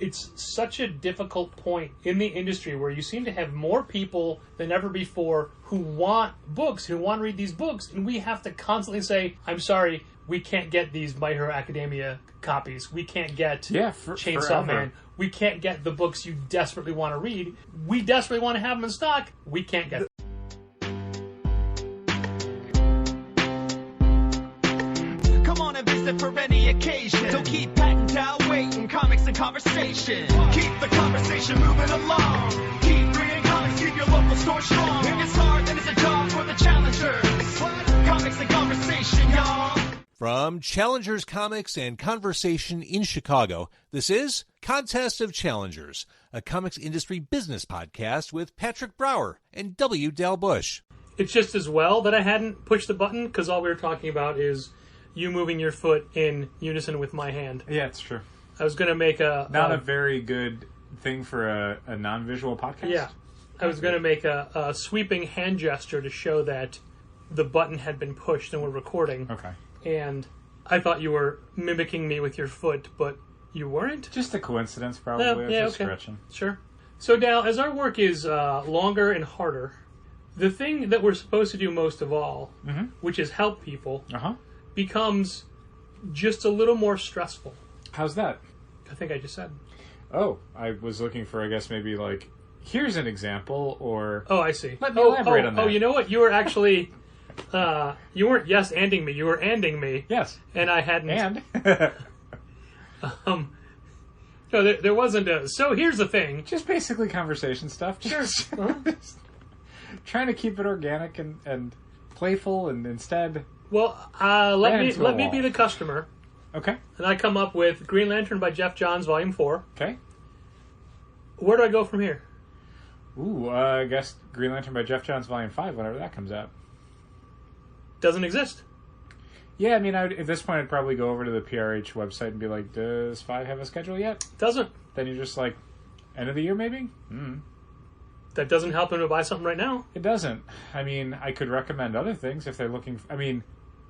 it's such a difficult point in the industry where you seem to have more people than ever before who want books, who want to read these books, and we have to constantly say, I'm sorry, we can't get these My Hero Academia copies. We can't get Chainsaw Man. We can't get the books you desperately want to read. We desperately want to have them in stock. We can't get them. Come on and visit for any occasion. Don't keep patting down waiting. Comics and conversation. Keep the conversation moving along. Keep reading comics. Keep your local store strong. If it's hard, then it's a job for the challengers. Comics and conversation, y'all. From Challengers Comics and Conversation in Chicago, this is Contest of Challengers, a comics industry business podcast with Patrick Brower and W. Dal Bush. It's just as well that I hadn't pushed the button, because all we were talking about is you moving your foot in unison with my hand. Yeah, it's true. I was going to make a very good thing for a non-visual podcast. Yeah. I was going to make a sweeping hand gesture to show that the button had been pushed and we're recording. Okay. And I thought you were mimicking me with your foot, but you weren't? Just a coincidence, probably. Yeah, just okay. Stretching. Sure. So, Dal, as our work is longer and harder, the thing that we're supposed to do most of all, which is help people, becomes just a little more stressful. How's that? I think I just said. Oh, I was looking for, I guess, maybe like, here's an example, or... Oh, I see. Let me elaborate on that. Oh, you know what? You were actually... you weren't yes-anding me. You were anding me. Yes. And I hadn't... And? No, there wasn't a... So here's the thing. Just basically conversation stuff. Sure. Just trying to keep it organic and playful, and instead... Well, let me be the customer. Okay. And I come up with Green Lantern by Geoff Johns, Volume 4. Okay. Where do I go from here? Ooh, I guess Green Lantern by Geoff Johns, Volume 5, whenever that comes out. Doesn't exist. Yeah, I mean, at this point, I'd probably go over to the PRH website and be like, does 5 have a schedule yet? Doesn't. Then you're just like, end of the year, maybe? That doesn't help them to buy something right now. It doesn't. I mean, I could recommend other things if they're looking... I mean,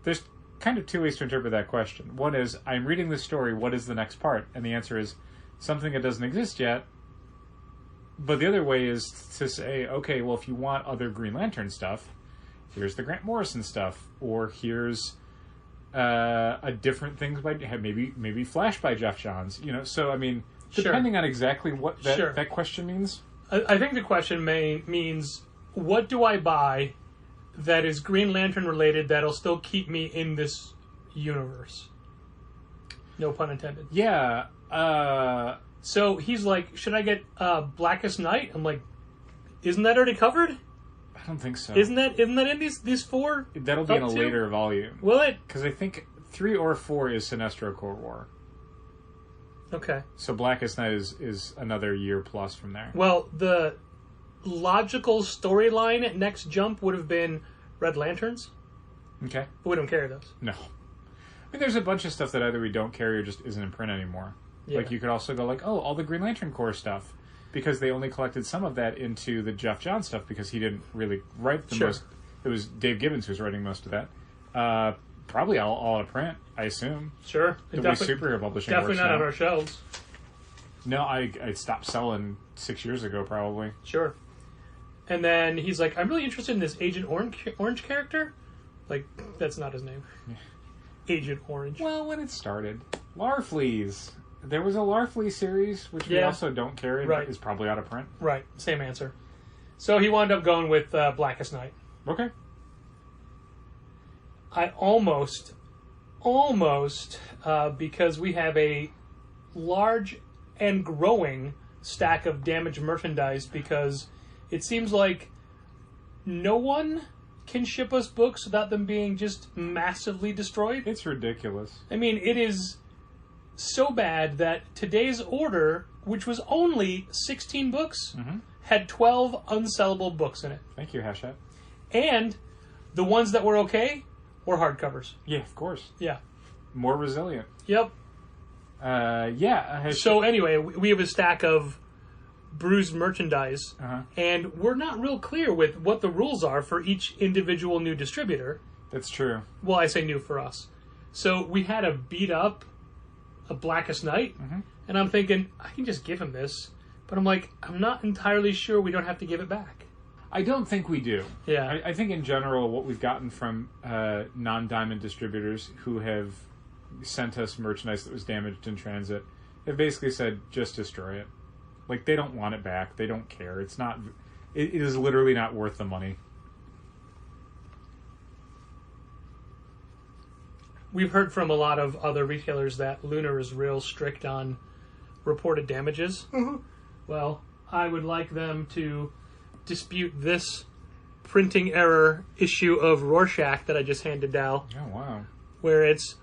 there's kind of two ways to interpret that question. One is, I'm reading this story, what is the next part? And the answer is, something that doesn't exist yet. But the other way is to say, okay, well, if you want other Green Lantern stuff, here's the Grant Morrison stuff, or here's a different things by maybe Flash by Geoff Johns. You know, so I mean, depending on exactly what that question means. I think the question means, what do I buy that is Green Lantern related that'll still keep me in this universe? No pun intended. Yeah. So he's like, should I get Blackest Night? I'm like, isn't that already covered? I don't think so. Isn't that in these 4? That'll be in a later volume. Will it? Because I think 3 or 4 is Sinestro Cold War. Okay. So Blackest Night is another year plus from there. Well, the logical storyline next jump would have been Red Lanterns. Okay. But we don't carry those. No. I mean, there's a bunch of stuff that either we don't carry or just isn't in print anymore. Yeah. Like, you could also go like, oh, all the Green Lantern Corps stuff. Because they only collected some of that into the Geoff Johns stuff because he didn't really write the most. It was Dave Gibbons who was writing most of that. Probably all out of print, I assume. Sure. The way superhero publishing definitely works not now. on our shelves. No, I stopped selling 6 years ago, probably. Sure. And then he's like, I'm really interested in this Agent Orange character. Like, that's not his name. Yeah. Agent Orange. Well, when it started. Larfleeze. There was a Larfleeze series, which we also don't carry, but is probably out of print. Right. Same answer. So he wound up going with Blackest Night. Okay. I almost, because we have a large and growing stack of damaged merchandise, because it seems like no one can ship us books without them being just massively destroyed. It's ridiculous. I mean, it is so bad that today's order, which was only 16 books, had 12 unsellable books in it. Thank you, Hachette. And the ones that were okay were hardcovers. Yeah, of course. Yeah. More resilient. Yep. Yeah. So anyway, we have a stack of bruised merchandise, and we're not real clear with what the rules are for each individual new distributor. That's true. Well, I say new for us. So we had to beat up a Blackest Night And I'm thinking, I can just give him this. But I'm like, I'm not entirely sure we don't have to give it back. I don't think we do. Yeah. I think in general, what we've gotten from non-Diamond distributors who have sent us merchandise that was damaged in transit have basically said, just destroy it. Like, they don't want it back. They don't care. It's not... It is literally not worth the money. We've heard from a lot of other retailers that Lunar is real strict on reported damages. Mm-hmm. Well, I would like them to dispute this printing error issue of Rorschach that I just handed Dal, Oh, wow. where it's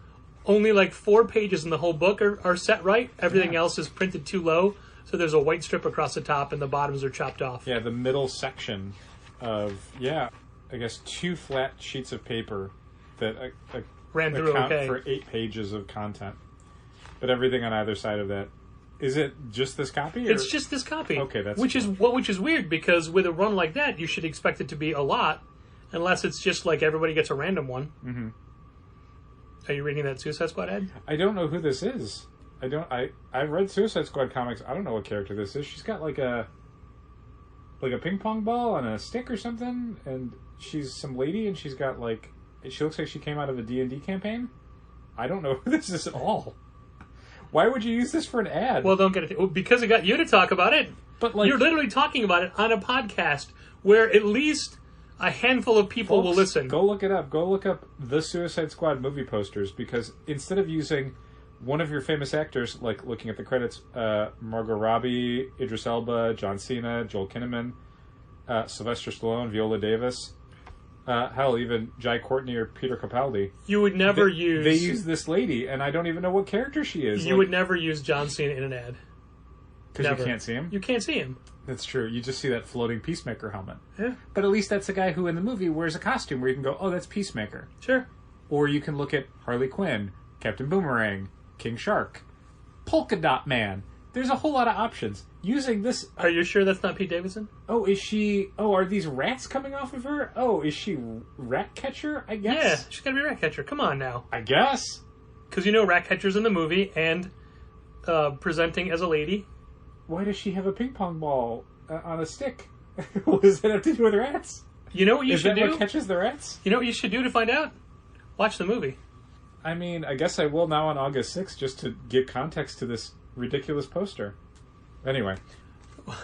only like 4 pages in the whole book are set right. Everything else is printed too low, so there's a white strip across the top and the bottoms are chopped off. Yeah, the middle section of, I guess 2 flat sheets of paper that Ran through account okay. for 8 pages of content. But everything on either side of that. Is it just this copy? Or? It's just this copy. Okay, that's which is weird, because with a run like that, you should expect it to be a lot, unless it's just like everybody gets a random one. Mm-hmm. Are you reading that Suicide Squad ad? I don't know who this is. I read Suicide Squad comics. I don't know what character this is. She's got like a ping pong ball on a stick or something, and she's some lady, and she's got like, she looks like she came out of a D&D campaign. I don't know who this is at all. Why would you use this for an ad? Well, don't get it. Because it got you to talk about it. But like, you're literally talking about it on a podcast where at least a handful of people will listen. Go look it up. Go look up the Suicide Squad movie posters, because instead of using one of your famous actors, like looking at the credits, Margot Robbie, Idris Elba, John Cena, Joel Kinnaman, Sylvester Stallone, Viola Davis, hell, even Jai Courtney or Peter Capaldi. You would never They use this lady, and I don't even know what character she is. You would never use John Cena in an ad. Because you can't see him? You can't see him. That's true. You just see that floating Peacemaker helmet. Yeah. But at least that's the guy who in the movie wears a costume where you can go, oh, that's Peacemaker. Sure. Or you can look at Harley Quinn, Captain Boomerang, King Shark, Polka Dot Man. There's a whole lot of options. Using this... Are you sure that's not Pete Davidson? Oh, is she... Oh, are these rats coming off of her? Oh, is she Ratcatcher, I guess? Yeah, she's got to be Ratcatcher. Come on now. I guess. Because you know Ratcatcher's in the movie and presenting as a lady. Why does she have a ping pong ball on a stick? What does that have to do with rats? You know what you should do? Is that what catches the rats? You know what you should do to find out? Watch the movie. I mean, I guess I will now on August 6th just to give context to this ridiculous poster. Anyway.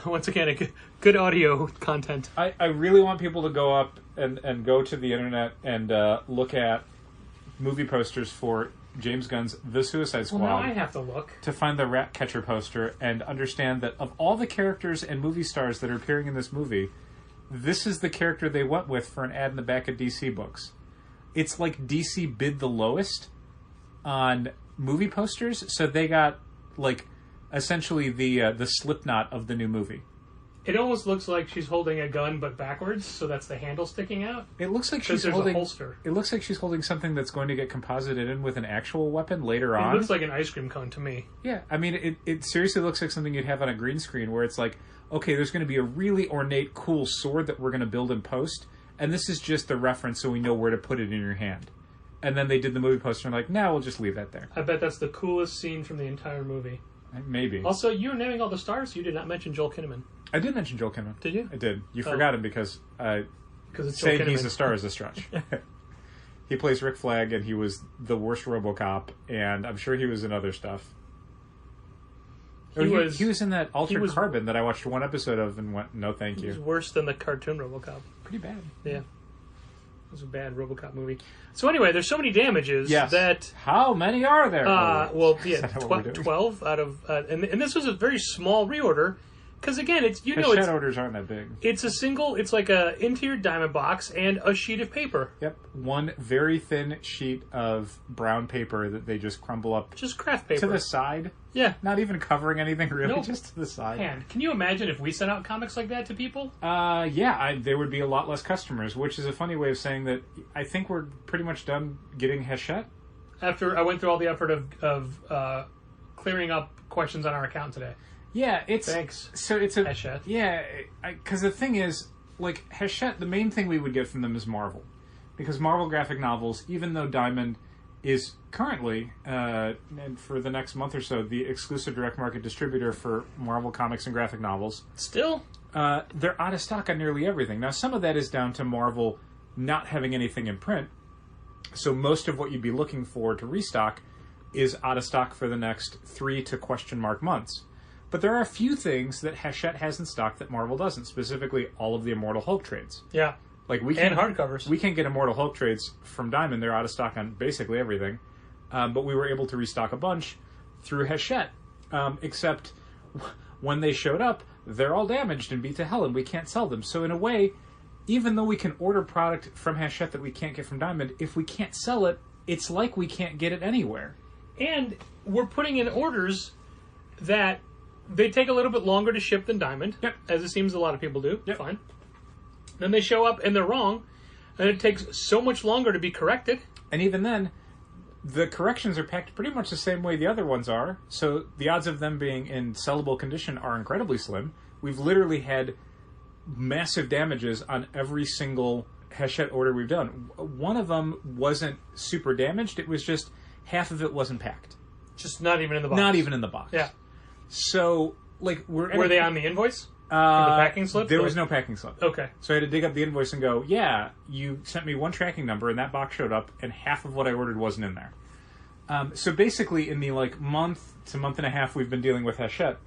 Once again, a good audio content. I really want people to go up and go to the internet and look at movie posters for James Gunn's The Suicide Squad. Well, now I have to look. To find the Ratcatcher poster and understand that of all the characters and movie stars that are appearing in this movie, this is the character they went with for an ad in the back of DC books. It's like DC bid the lowest on movie posters, so they got like essentially the Slipknot of the new movie. It almost looks like she's holding a gun, but backwards, so that's the handle sticking out. It looks like she's there's holding a holster. It looks like she's holding something that's going to get composited in with an actual weapon later on. It looks like an ice cream cone to me. Yeah, I mean, it seriously looks like something you'd have on a green screen, where it's like, okay, there's going to be a really ornate, cool sword that we're going to build in post, and this is just the reference so we know where to put it in your hand. And then they did the movie poster and like, nah, we'll just leave that there. I bet that's the coolest scene from the entire movie. Maybe. Also, you were naming all the stars. You did not mention Joel Kinnaman. I did mention Joel Kinnaman. Did you? I did. You forgot him because it's saying Joel he's Kinnaman. a star is a stretch. He plays Rick Flag, and he was the worst RoboCop, and I'm sure he was in other stuff. He was in that Altered Carbon that I watched one episode of and went, no thank you. He was worse than the cartoon RoboCop. Pretty bad. Yeah. It was a bad RoboCop movie. So anyway, there's so many damages that... How many are there? Well, yeah, 12 out of... and this was a very small reorder, because again, it's... Hachette orders aren't that big. It's a single... It's like a interior diamond box and a sheet of paper. Yep. One very thin sheet of brown paper that they just crumble up... Just craft paper. To the side. Yeah. Not even covering anything, really, nope. just to the side. Man, can you imagine if we sent out comics like that to people? Yeah, there would be a lot less customers, which is a funny way of saying that I think we're pretty much done getting Hachette. After I went through all the effort of clearing up questions on our account today. Yeah, Thanks. So it's a... Hachette. Yeah, because the thing is, like, Hachette, the main thing we would get from them is Marvel. Because Marvel graphic novels, even though Diamond is currently, and for the next month or so, the exclusive direct market distributor for Marvel Comics and graphic novels. Still? They're out of stock on nearly everything. Now, some of that is down to Marvel not having anything in print. So most of what you'd be looking for to restock is out of stock for the next 3 to question mark months. But there are a few things that Hachette has in stock that Marvel doesn't, specifically all of the Immortal Hulk trades. Yeah. Like we and can't, hardcovers. We can't get Immortal Hulk trades from Diamond. They're out of stock on basically everything. But we were able to restock a bunch through Hachette. Except when they showed up, they're all damaged and beat to hell, and we can't sell them. So in a way, even though we can order product from Hachette that we can't get from Diamond, if we can't sell it, it's like we can't get it anywhere. And we're putting in orders that they take a little bit longer to ship than Diamond, Yep. as it seems a lot of people do. Yep. Fine. Then they show up and they're wrong, and it takes so much longer to be corrected. And even then, the corrections are packed pretty much the same way the other ones are, so the odds of them being in sellable condition are incredibly slim. We've literally had massive damages on every single Hachette order we've done. One of them wasn't super damaged, it was just half of it wasn't packed. Just not even in the box. Not even in the box. Yeah. So, like, Were they on the invoice? The packing slip? There was no packing slip. Okay. So I had to dig up the invoice and go, yeah, you sent me one tracking number and that box showed up and half of what I ordered wasn't in there. So basically in the month to month and a half we've been dealing with Hachette,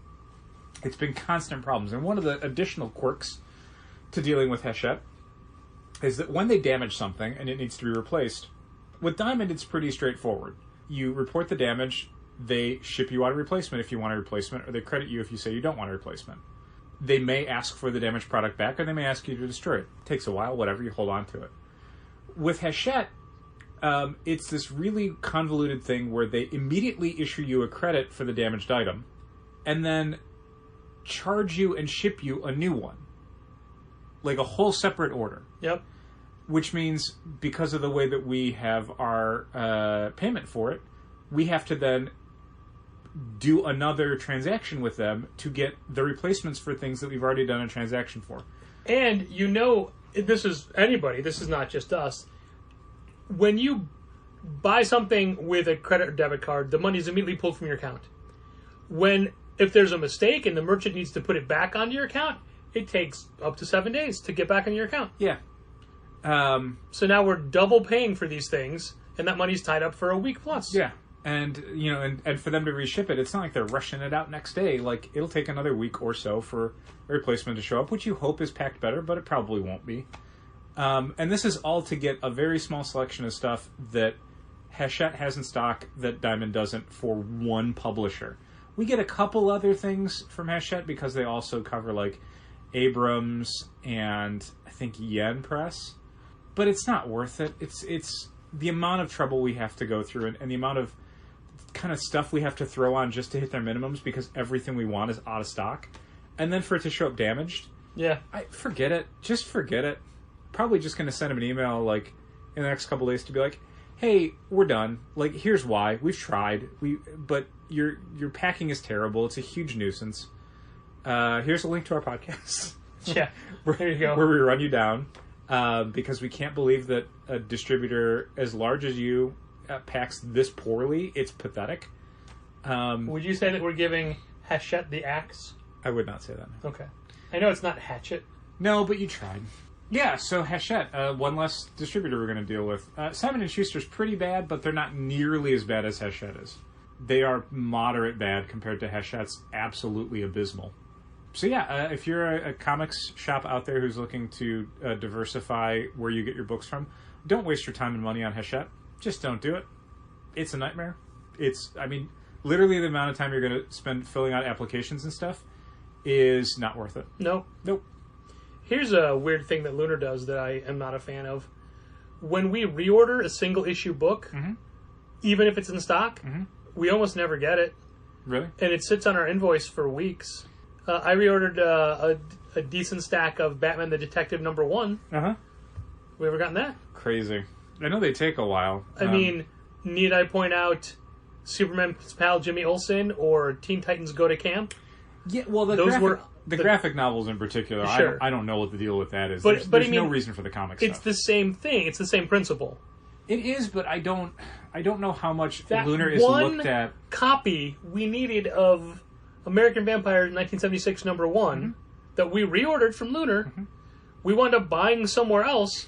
it's been constant problems. And one of the additional quirks to dealing with Hachette is that when they damage something and it needs to be replaced, with Diamond it's pretty straightforward. You report the damage, they ship you out a replacement if you want a replacement, or they credit you if you say you don't want a replacement. They may ask for the damaged product back, or they may ask you to destroy it. It takes a while, whatever, you hold on to it. With Hachette, it's this really convoluted thing where they immediately issue you a credit for the damaged item, and then charge you and ship you a new one. Like a whole separate order. Yep. Which means, because of the way that we have our payment for it, we have to then do another transaction with them to get the replacements for things that we've already done a transaction for. And this is anybody, this is not just us. When you buy something with a credit or debit card, the money is immediately pulled from your account. If there's a mistake and the merchant needs to put it back onto your account, it takes up to 7 days to get back on your account. Yeah. So now we're double paying for these things, and that money's tied up for a week plus. Yeah. And, and for them to reship it, it's not like they're rushing it out next day. Like, it'll take another week or so for a replacement to show up, which you hope is packed better, but it probably won't be. And this is all to get a very small selection of stuff that Hachette has in stock that Diamond doesn't for one publisher. We get a couple other things from Hachette because they also cover, like, Abrams and, I think, Yen Press. But it's not worth it. It's the amount of trouble we have to go through and the amount of kind of stuff we have to throw on just to hit their minimums because everything we want is out of stock. And then for it to show up damaged. Yeah. Forget it. Just forget it. Probably just going to send them an email, like, in the next couple days to be like, hey, we're done. Like, here's why. We've tried. But your packing is terrible. It's a huge nuisance. Here's a link to our podcast. Yeah. There you go. Where we run you down. Because we can't believe that a distributor as large as you packs this poorly. It's pathetic. Would you say that we're giving Hachette the axe? I would not say that. Okay. I know it's not Hatchet. No, but you tried. Yeah, so Hachette, one less distributor we're going to deal with. Simon & Schuster's pretty bad, but they're not nearly as bad as Hachette is. They are moderate bad compared to Hachette's absolutely abysmal. So yeah, if you're a comics shop out there who's looking to diversify where you get your books from, don't waste your time and money on Hachette. Just don't do it. It's a nightmare. Literally the amount of time you're going to spend filling out applications and stuff is not worth it. Nope. Here's a weird thing that Lunar does that I am not a fan of. When we reorder a single issue book, even if it's in stock, we almost never get it. Really? And it sits on our invoice for weeks. I reordered a decent stack of Batman the Detective #1. Uh-huh. We ever gotten that? Crazy. I know they take a while. I mean, need I point out Superman's pal Jimmy Olsen or Teen Titans Go to Camp? Yeah, well, the graphic novels in particular, Sure. I don't know what the deal with that is. There's no reason for the comic It's stuff. the same thing. It's the same principle. It is, but I don't know how much That Lunar is one looked at. copy we needed of American Vampire 1976 #1 that we reordered from Lunar, we wound up buying somewhere else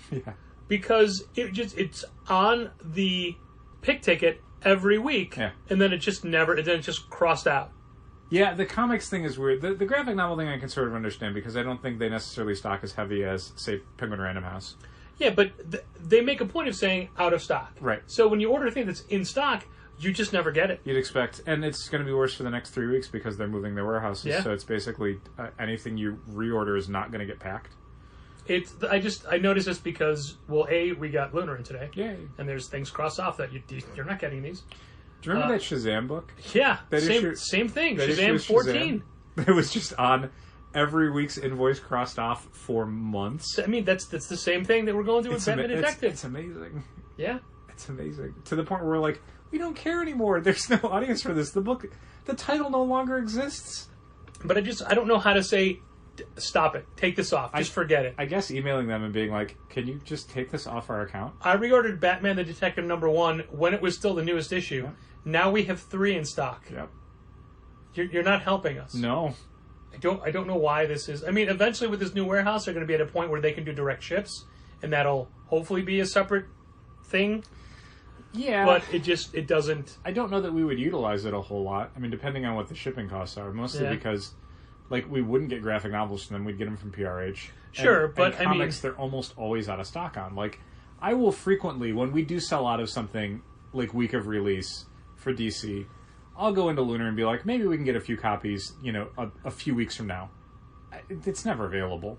because it's on the pick ticket every week, and then it just crossed out. Yeah, the comics thing is weird. The graphic novel thing I can sort of understand because I don't think they necessarily stock as heavy as, say, Penguin Random House. Yeah, but they make a point of saying out of stock. Right. So when you order a thing that's in stock, you just never get it. You'd expect, and it's going to be worse for the next 3 weeks because they're moving their warehouses. Yeah. So it's basically anything you reorder is not going to get packed. I noticed this because, well, we got Lunar in today. Yay. And there's things crossed off that you're not getting these. Do you remember that Shazam book? Yeah, That issue- same thing. That issue Shazam of 14. Shazam. It was just on every week's invoice crossed off for months. I mean, that's the same thing that we're going through with Batman Detective. It's amazing. Yeah. It's amazing. To the point where we're like, we don't care anymore. There's no audience for this. The title no longer exists. But I don't know how to say, stop it. Take this off. Just forget it. I guess emailing them and being like, can you just take this off our account? I reordered Batman the Detective #1 when it was still the newest issue. Yeah. Now we have 3 in stock. Yep. You're not helping us. No. I don't know why this is. I mean, eventually with this new warehouse, they're going to be at a point where they can do direct ships, and that'll hopefully be a separate thing. Yeah. But it doesn't. I don't know that we would utilize it a whole lot. I mean, depending on what the shipping costs are. Mostly because, like, we wouldn't get graphic novels from them. We'd get them from PRH. Sure, and but comics, they're almost always out of stock on. Like, I will frequently, when we do sell out of something, like, week of release for DC, I'll go into Lunar and be like, maybe we can get a few copies, a few weeks from now. It's never available.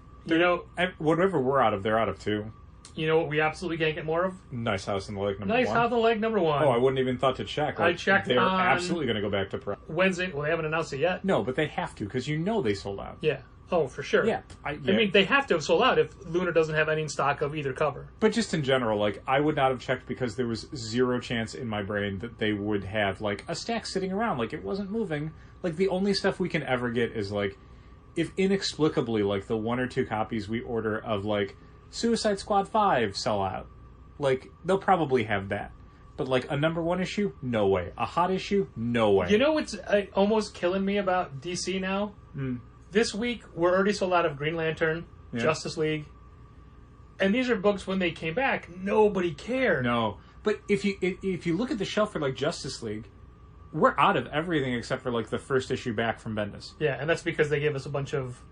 Whatever we're out of, they're out of too. You know what we absolutely can't get more of? Nice House on the Lake #1. Nice House on the Lake #1. Oh, I wouldn't even thought to check. I checked They're on absolutely going to go back to press. Wednesday. Well, they haven't announced it yet. No, but they have to because they sold out. Yeah. Oh, for sure. Yeah. I mean, they have to have sold out if Lunar doesn't have any in stock of either cover. But just in general, like, I would not have checked because there was zero chance in my brain that they would have, like, a stack sitting around. Like, it wasn't moving. Like, the only stuff we can ever get is, like, if inexplicably, like, the 1 or 2 copies we order of, like, Suicide Squad 5 sell out. Like, they'll probably have that. But, like, a #1 issue? No way. A hot issue? No way. You know what's almost killing me about DC now? This week, we're already sold out of Green Lantern, Justice League. And these are books, when they came back, nobody cared. No. But if you look at the shelf for, like, Justice League, we're out of everything except for, like, the first issue back from Bendis. Yeah, and that's because they gave us a bunch of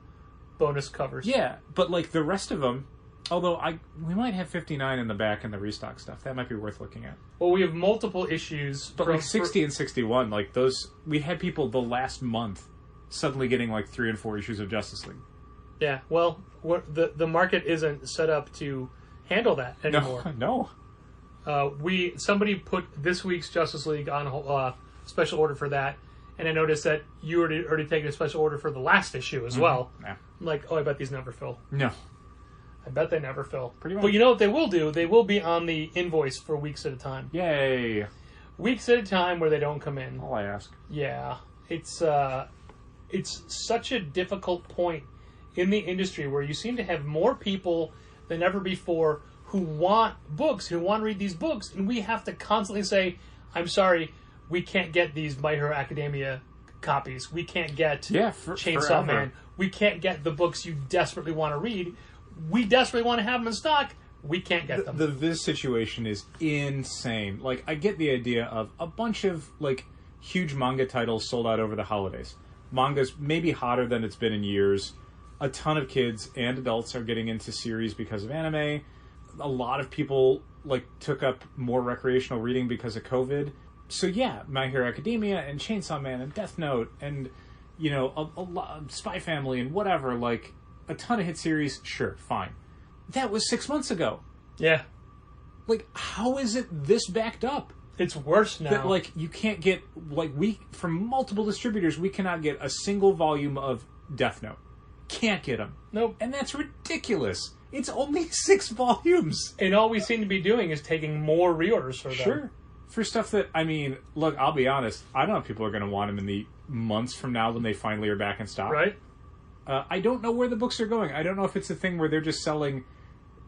bonus covers. Yeah, but, like, the rest of them, although we might have 59 in the back and the restock stuff. That might be worth looking at. Well, we have multiple issues. But, like, 60 and 61, like, those, we had people the last month suddenly getting, like, 3 and 4 issues of Justice League. Yeah, well, the market isn't set up to handle that anymore. No. Somebody put this week's Justice League on special order for that, and I noticed that you already taken a special order for the last issue as well. Yeah. I'm like, I bet these never fill. No. I bet they never fill. Pretty much. But you know what they will do? They will be on the invoice for weeks at a time. Yay. Weeks at a time where they don't come in. All I ask. Yeah. It's such a difficult point in the industry where you seem to have more people than ever before who want books, who want to read these books, and we have to constantly say, I'm sorry, we can't get these My Hero Academia copies. We can't get Chainsaw forever. Man. We can't get the books you desperately want to read. We desperately want to have them in stock. We can't get them. The Viz situation is insane. Like, I get the idea of a bunch of, like, huge manga titles sold out over the holidays. Manga's maybe hotter than it's been in years. A ton of kids and adults are getting into series because of anime. A lot of people, like, took up more recreational reading because of COVID. So yeah, My Hero Academia and Chainsaw Man and Death Note and, a lot, Spy Family and whatever, like, a ton of hit series, sure, fine. That was 6 months ago. Yeah. Like, how is it this backed up? It's worse now. That, like, you can't get, like, from multiple distributors, we cannot get a single volume of Death Note. Can't get them. Nope. And that's ridiculous. It's only 6 volumes. And all we seem to be doing is taking more reorders for them. Sure. For stuff that, I mean, look, I'll be honest, I don't know if people are going to want them in the months from now when they finally are back in stock. Right. I don't know where the books are going. I don't know if it's a thing where they're just selling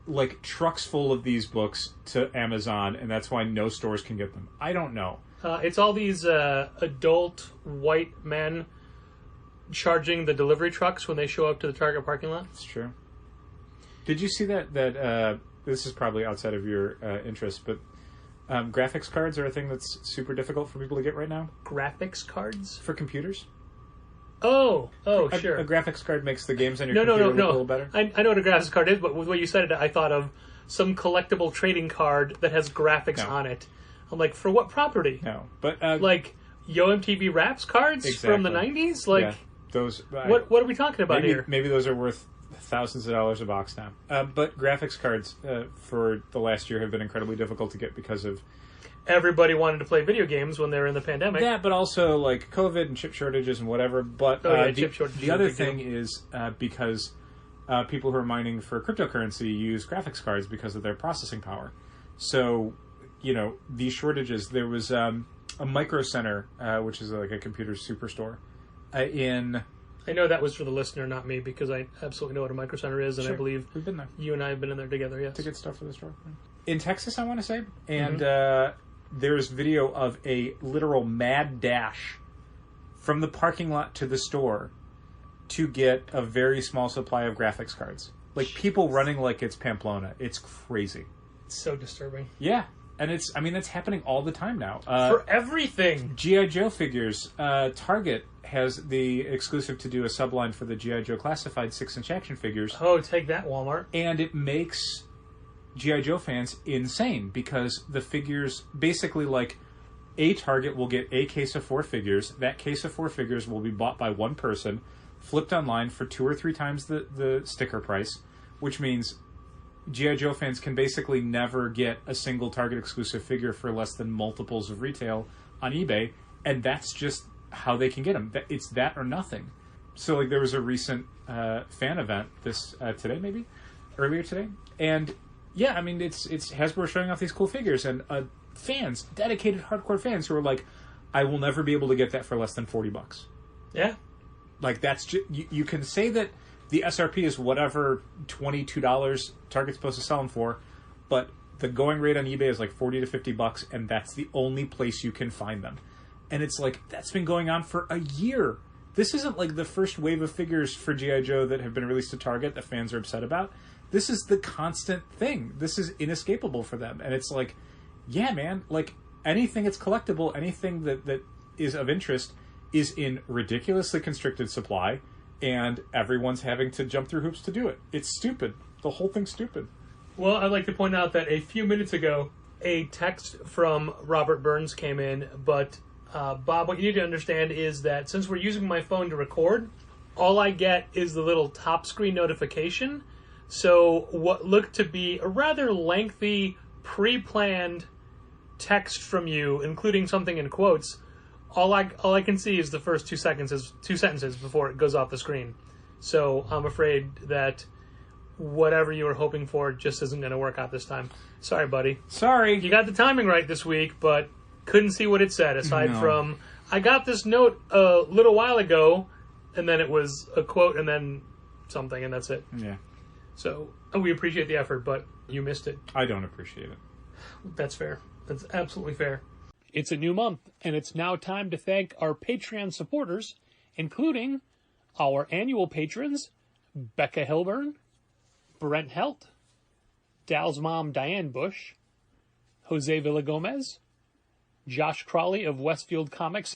like trucks full of these books to Amazon, and that's why no stores can get them. I don't know. It's all these adult white men charging the delivery trucks when they show up to the Target parking lot. It's true. Did you see that this is probably outside of your interest, but graphics cards are a thing that's super difficult for people to get right now? Graphics cards? For computers? Oh, sure. A graphics card makes the games on your computer look a little better? I know what a graphics card is, but with what you said, I thought of some collectible trading card that has graphics on it. I'm like, for what property? No, but... like, Yo MTV Raps cards from the 90s? Like, yeah, those... what are we talking about here? Maybe those are worth thousands of dollars a box now. But graphics cards for the last year have been incredibly difficult to get because of... Everybody wanted to play video games when they were in the pandemic. Yeah, but also like COVID and chip shortages and whatever. But chip shortages. The other thing is because people who are mining for cryptocurrency use graphics cards because of their processing power. So, these shortages. There was a Micro Center, which is like a computer superstore, in... I know that was for the listener, not me, because I absolutely know what a Micro Center is, and Sure. I believe we've been there. You and I have been in there together, yes. To get stuff for the store. In Texas, I want to say. And there's video of a literal mad dash from the parking lot to the store to get a very small supply of graphics cards. Like, people running like it's Pamplona. It's crazy. It's so disturbing. Yeah. And that's happening all the time now. For everything. G.I. Joe figures. Target has the exclusive to do a subline for the G.I. Joe classified 6-inch action figures. Oh, take that, Walmart. And it makes G.I. Joe fans insane because the figures, basically like a Target will get a case of 4 figures. That case of 4 figures will be bought by one person, flipped online for 2 or 3 times the sticker price, which means G.I. Joe fans can basically never get a single Target exclusive figure for less than multiples of retail on eBay, and that's just how they can get them. It's that or nothing. So, like, there was a recent fan event earlier today, and yeah, I mean, it's Hasbro showing off these cool figures, and fans, dedicated hardcore fans who are like, I will never be able to get that for less than $40. Yeah. Like, that's just, you can say that the SRP is whatever $22 Target's supposed to sell them for, but the going rate on eBay is like $40 to $50, and that's the only place you can find them. And it's like, that's been going on for a year. This isn't like the first wave of figures for G.I. Joe that have been released to Target that fans are upset about. This is the constant thing. This is inescapable for them. And it's like, yeah, man, like anything that's collectible, anything that is of interest is in ridiculously constricted supply, and everyone's having to jump through hoops to do it. It's stupid. The whole thing's stupid. Well, I'd like to point out that a few minutes ago, a text from Robert Burns came in, but Bob, what you need to understand is that since we're using my phone to record, all I get is the little top screen notification. So what looked to be a rather lengthy, pre-planned text from you, including something in quotes, all I can see is the first two sentences before it goes off the screen. So I'm afraid that whatever you were hoping for just isn't going to work out this time. Sorry, buddy. Sorry. You got the timing right this week, but couldn't see what it said, aside from, I got this note a little while ago, and then it was a quote, and then something, and that's it. Yeah. So, we appreciate the effort, but you missed it. I don't appreciate it. That's fair. That's absolutely fair. It's a new month, and it's now time to thank our Patreon supporters, including our annual patrons, Becca Hilburn, Brent Helt, Dal's mom Diane Bush, Jose Villagomez, Josh Crawley of Westfield Comics,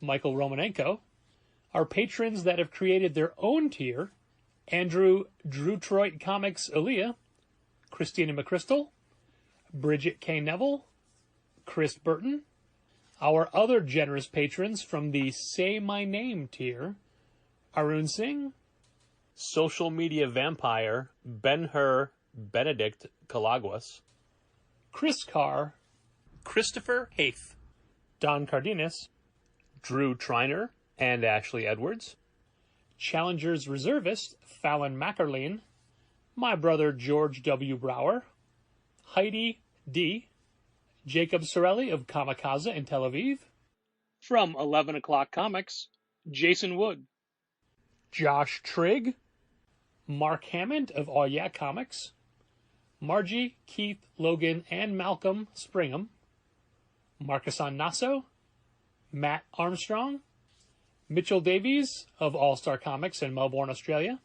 Michael Romanenko, our patrons that have created their own tier, Andrew Drewtroit Comics Aaliyah, Christina McChrystal, Bridget K. Neville, Chris Burton, our other generous patrons from the Say My Name tier, Arun Singh, Social Media Vampire Ben-Hur Benedict Calaguas, Chris Carr, Christopher Haith, Don Cardenas, Drew Triner and Ashley Edwards, Challengers Reservist Fallon Mackerline, my brother George W. Brower, Heidi D., Jacob Sorelli of Kamikaze in Tel Aviv, from 11 O'Clock Comics, Jason Wood, Josh Trigg, Mark Hammond of All Yeah Comics, Margie, Keith, Logan, and Malcolm Springham, Marcus Nasso, Matt Armstrong, Mitchell Davies of All Star Comics in Melbourne, Australia,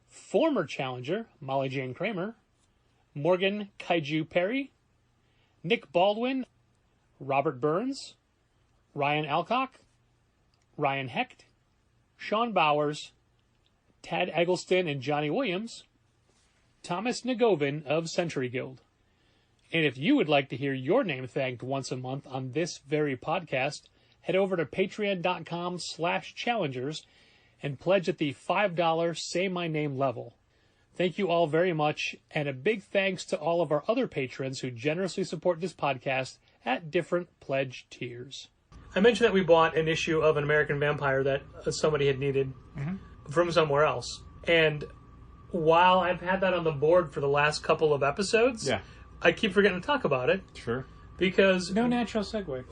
former challenger Molly Jane Kramer, Morgan Kaiju Perry, Nick Baldwin, Robert Burns, Ryan Alcock, Ryan Hecht, Sean Bowers, Tad Eggleston and Johnny Williams, Thomas Nagovin of Century Guild. And if you would like to hear your name thanked once a month on this very podcast, head over to patreon.com/challengers and pledge at the $5 Say My Name level. Thank you all very much, and a big thanks to all of our other patrons who generously support this podcast at different pledge tiers. I mentioned that we bought an issue of An American Vampire that somebody had needed from somewhere else. And while I've had that on the board for the last couple of episodes, I keep forgetting to talk about it. Sure. Because no natural segue.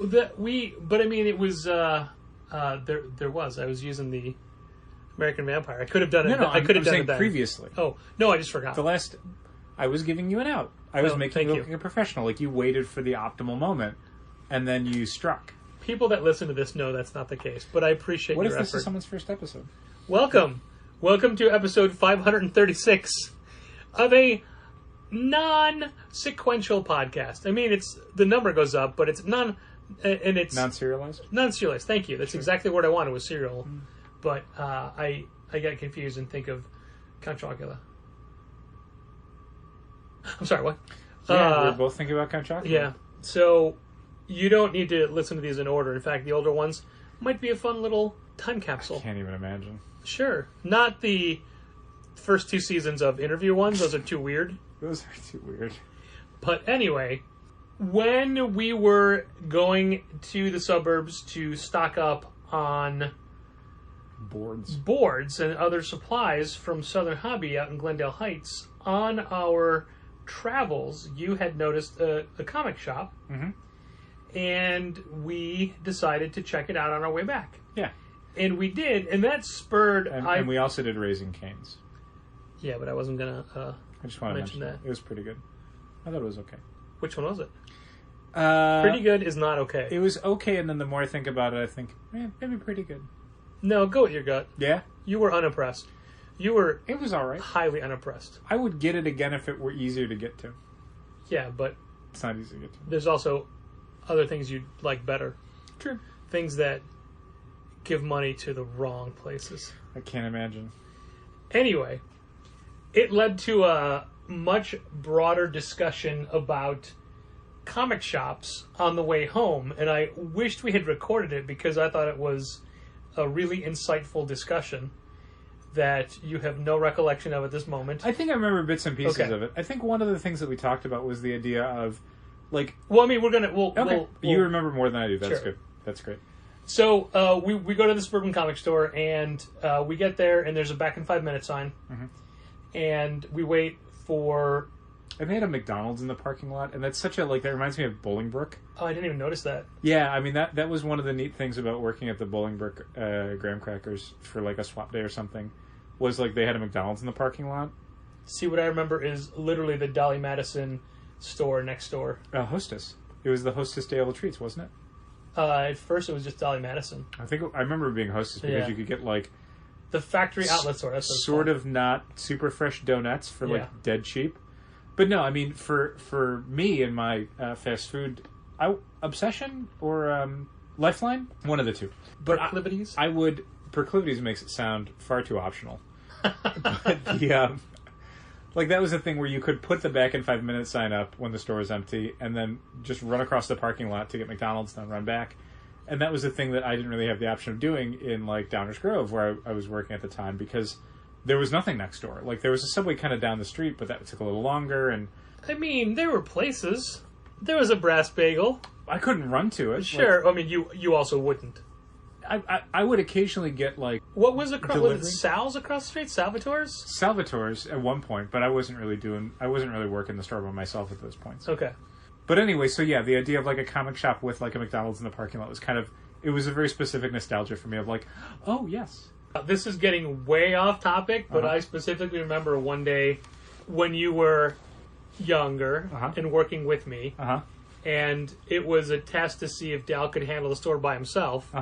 But I mean, it was there was. I was using the American Vampire. I could have done it. No, I could have done it then. Previously. Oh no, I just forgot. I was giving you an out. I was making you look like a professional. Like you waited for the optimal moment, and then you struck. People that listen to this know that's not the case, but I appreciate your effort. What if this is someone's first episode? Welcome to episode 536 of a non-sequential podcast. I mean, the number goes up, but it's non-serialized. Non-serialized. Thank you. That's exactly what I wanted was serial, but I got confused and think of Count Chocula. I'm sorry. What? Yeah, we're both thinking about Count Chocula. Yeah. So you don't need to listen to these in order. In fact, the older ones might be a fun little time capsule. I can't even imagine. Sure. Not the first 2 seasons of interview ones. Those are too weird. Those are too weird. But anyway, when we were going to the suburbs to stock up on boards and other supplies from Southern Hobby out in Glendale Heights, on our travels, you had noticed a comic shop, and we decided to check it out on our way back. Yeah. And we did, and that spurred... And we also did Raising Cane's. Yeah, but I wasn't going to I just want to mention that. It was pretty good. I thought it was okay. Which one was it? Pretty good is not okay. It was okay, and then the more I think about it, I think, maybe pretty good. No, go with your gut. Yeah? You were unimpressed. It was all right. Highly unimpressed. I would get it again if it were easier to get to. Yeah, but... It's not easy to get to. There's also other things you'd like better. True. Things that give money to the wrong places. I can't imagine. Anyway, it led to a much broader discussion about comic shops on the way home, and I wished we had recorded it because I thought it was a really insightful discussion that you have no recollection of at this moment. I think I remember bits and pieces of it. I think one of the things that we talked about was the idea of, like... Well, I mean, we're going to... You remember more than I do. That's sure. good. That's great. So, we go to the suburban comic store, and we get there, and there's a back in 5 minute sign. And we wait for... And they had a McDonald's in the parking lot, and that's such a, like, that reminds me of Bolingbrook. Oh, I didn't even notice that. Yeah, I mean, that was one of the neat things about working at the Bolingbrook Graham Crackers for, like, a swap day or something, was, like, they had a McDonald's in the parking lot. See, what I remember is literally the Dolly Madison store next door. Hostess. It was the Hostess Day of Treats, wasn't it? At first, it was just Dolly Madison. I remember it being Hostess because you could get, like... The factory outlet store. That's sort of not super fresh donuts for, like, dead cheap. But no, I mean, for me and my fast food obsession or lifeline, one of the two. But proclivities? Proclivities makes it sound far too optional. But like that was the thing where you could put the back in 5 minute sign up when the store was empty and then just run across the parking lot to get McDonald's, then run back. And that was the thing that I didn't really have the option of doing in, like, Downers Grove, where I was working at the time, because there was nothing next door. Like, there was a Subway kind of down the street, but that took a little longer, and... I mean, there were places. There was a Brass Bagel. I couldn't run to it. Sure. Like, I mean, you also wouldn't. I would occasionally get, like... What was across... Was it Sal's across the street? Salvatore's? Salvatore's at one point, but I wasn't really working the store by myself at those points. Okay. But anyway, so yeah, the idea of, like, a comic shop with, like, a McDonald's in the parking lot was kind of... It was a very specific nostalgia for me of, like, oh, yes. This is getting way off topic, but I specifically remember one day when you were younger and working with me. And it was a test to see if Dal could handle the store by himself.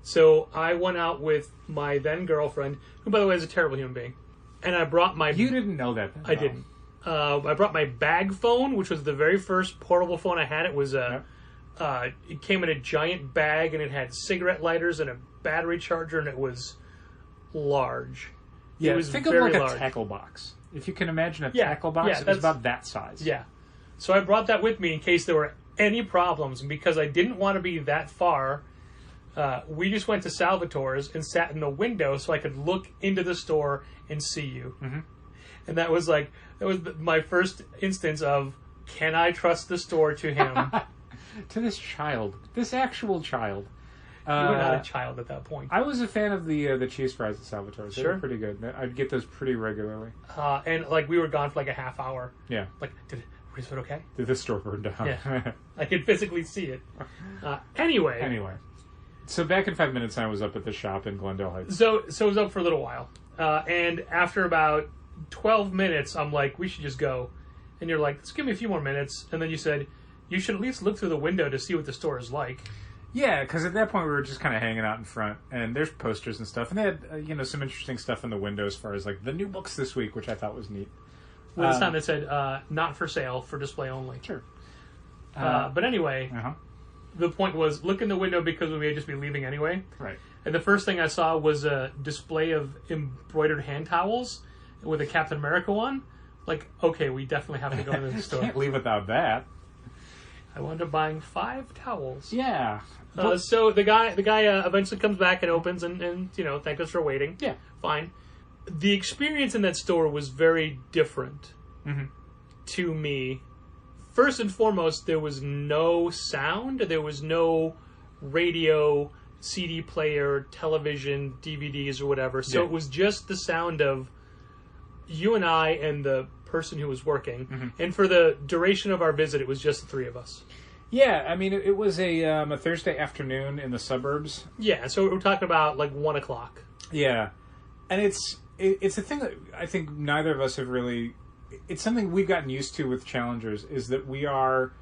So I went out with my then girlfriend, who, by the way, is a terrible human being. And I brought my... You didn't know that then, I didn't. I brought my bag phone, which was the very first portable phone I had. It was a... it came in a giant bag, and it had cigarette lighters and a battery charger, and it was large. Yeah, it was think of very like large. a tackle box. If you can imagine a tackle box, it was about that size. Yeah. So I brought that with me in case there were any problems. And because I didn't want to be that far, we just went to Salvatore's and sat in the window so I could look into the store and see you. And that was my first instance of, can I trust the store to him? To this child. This actual child. You were not a child at that point. I was a fan of the cheese fries at Salvatore's. They Sure. were pretty good. I'd get those pretty regularly. And like we were gone for like a half hour. Yeah. Like, is it okay? Did the store burn down? Yeah. I could physically see it. Anyway. So back in 5 minutes, I was up at the shop in Glendale Heights. So it was up for a little while. And after about 12 minutes, I'm like, we should just go. And you're like, let's give me a few more minutes. And then you said, you should at least look through the window to see what the store is like. Yeah, because at that point we were just kind of hanging out in front, and there's posters and stuff, and they had some interesting stuff in the window as far as like the new books this week, which I thought was neat. Well, this time it said not for sale, for display only. Sure. But anyway, the point was look in the window because we may just be leaving anyway. Right. And the first thing I saw was a display of embroidered hand towels with a Captain America one. Like, okay, we definitely have to go into the store. Can't leave without that. I wound up buying 5 towels. Yeah. So the guy eventually comes back and opens and thank us for waiting. Yeah. Fine. The experience in that store was very different to me. First and foremost, there was no sound. There was no radio, CD player, television, DVDs, or whatever. So it was just the sound of you and I and the person who was working. And for the duration of our visit, it was just the 3 of us. Yeah, I mean, it was a Thursday afternoon in the suburbs. Yeah, so we're talking about like 1 o'clock. Yeah, and it's a thing that I think neither of us have really... It's something we've gotten used to with Challengers, is that we are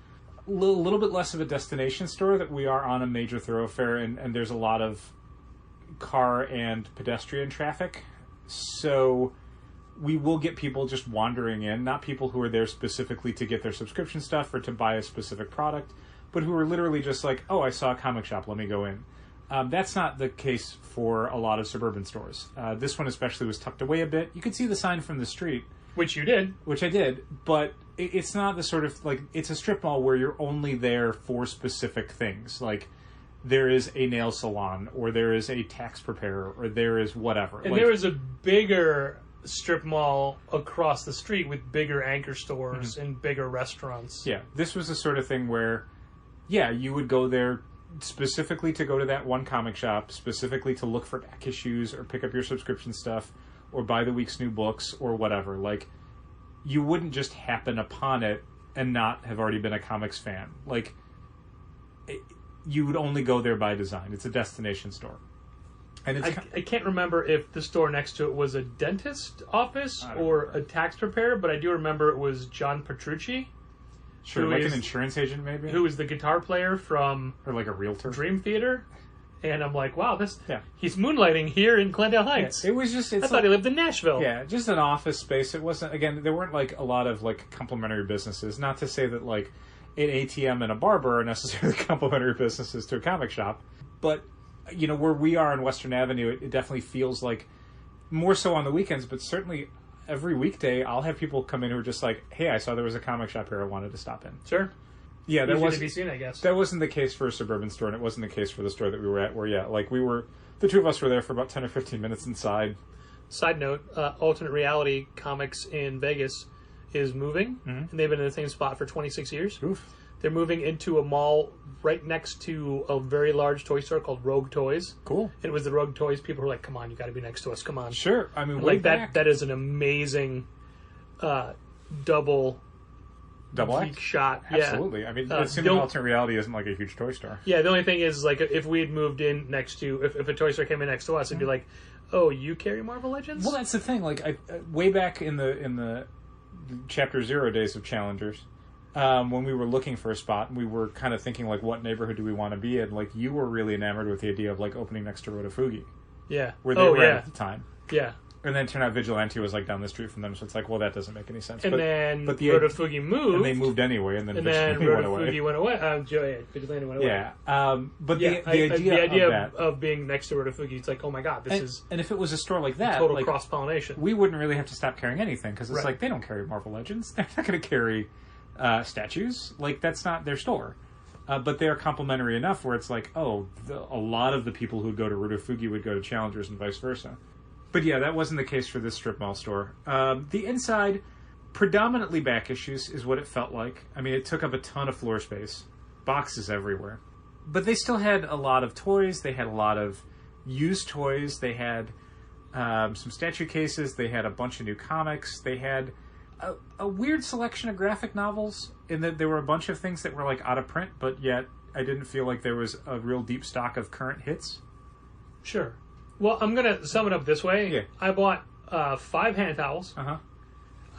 a little bit less of a destination store, that we are on a major thoroughfare, and there's a lot of car and pedestrian traffic. So we will get people just wandering in, not people who are there specifically to get their subscription stuff or to buy a specific product, but who are literally just like, oh, I saw a comic shop, let me go in. That's not the case for a lot of suburban stores. This one especially was tucked away a bit. You could see the sign from the street. Which you did. Which I did, but it's not the sort of, like, it's a strip mall where you're only there for specific things. Like, there is a nail salon, or there is a tax preparer, or there is whatever. And there is a bigger strip mall across the street with bigger anchor stores and bigger restaurants. Yeah, this was the sort of thing where, yeah, you would go there specifically to go to that one comic shop, specifically to look for back issues or pick up your subscription stuff or buy the week's new books or whatever. Like, you wouldn't just happen upon it and not have already been a comics fan. Like, you would only go there by design. It's a destination store. And it's I can't remember if the store next to it was a dentist office or a tax preparer, but I do remember it was John Petrucci. Sure, like an insurance agent maybe? Who was the guitar player from... Or like a realtor. Dream Theater. And I'm like, wow, he's moonlighting here in Glendale Heights. Yeah, it was just... I thought he lived in Nashville. Yeah, just an office space. It wasn't... Again, there weren't like a lot of like complementary businesses. Not to say that like an ATM and a barber are necessarily complementary businesses to a comic shop. But, you know, where we are on Western Avenue, it definitely feels like, more so on the weekends, but certainly every weekday, I'll have people come in who are just like, hey, I saw there was a comic shop here, I wanted to stop in. Sure. Yeah, that wasn't to be seen, I guess. That wasn't the case for a suburban store, and it wasn't the case for the store that we were at, where, yeah, like the 2 of us were there for about 10 or 15 minutes inside. Side note, Alternate Reality Comics in Vegas is moving, and they've been in the same spot for 26 years. Oof. They're moving into a mall right next to a very large toy store called Rogue Toys. Cool. And it was the Rogue Toys. People were like, come on, you got to be next to us. Come on. Sure. I mean, like that is an amazing double act shot. Absolutely. Yeah. I mean, assuming Alternate Reality isn't like a huge toy store. Yeah, the only thing is, like, if we had moved in next to... If a toy store came in next to us, it'd be like, oh, you carry Marvel Legends? Well, that's the thing. Like, way back in the Chapter 0 days of Challengers, when we were looking for a spot, we were kind of thinking, like, what neighborhood do we want to be in? Like, you were really enamored with the idea of, like, opening next to Rotofugi. Yeah. Where they were at the time. Yeah. And then it turned out Vigilante was, like, down the street from them, so it's like, well, that doesn't make any sense. And then Rotofugi moved. And they moved anyway, and then Vigilante went away. Vigilante went away. Yeah. But the idea of being next to Rotofugi, it's like, oh my god, this is... And if it was a store like that... Total like, cross-pollination. We wouldn't really have to stop carrying anything, because it's like, they don't carry Marvel Legends. They're not going to carry statues. Like, that's not their store. But they are complementary enough where it's like, a lot of the people who go to Rotofugi would go to Challengers and vice versa. But yeah, that wasn't the case for this strip mall store. The inside, predominantly back issues is what it felt like. I mean, it took up a ton of floor space. Boxes everywhere. But they still had a lot of toys. They had a lot of used toys. They had some statue cases. They had a bunch of new comics. They had a weird selection of graphic novels in that there were a bunch of things that were like out of print, but yet I didn't feel like there was a real deep stock of current hits. Sure. Well, I'm going to sum it up this way. Yeah. I bought 5 hand towels. Uh-huh.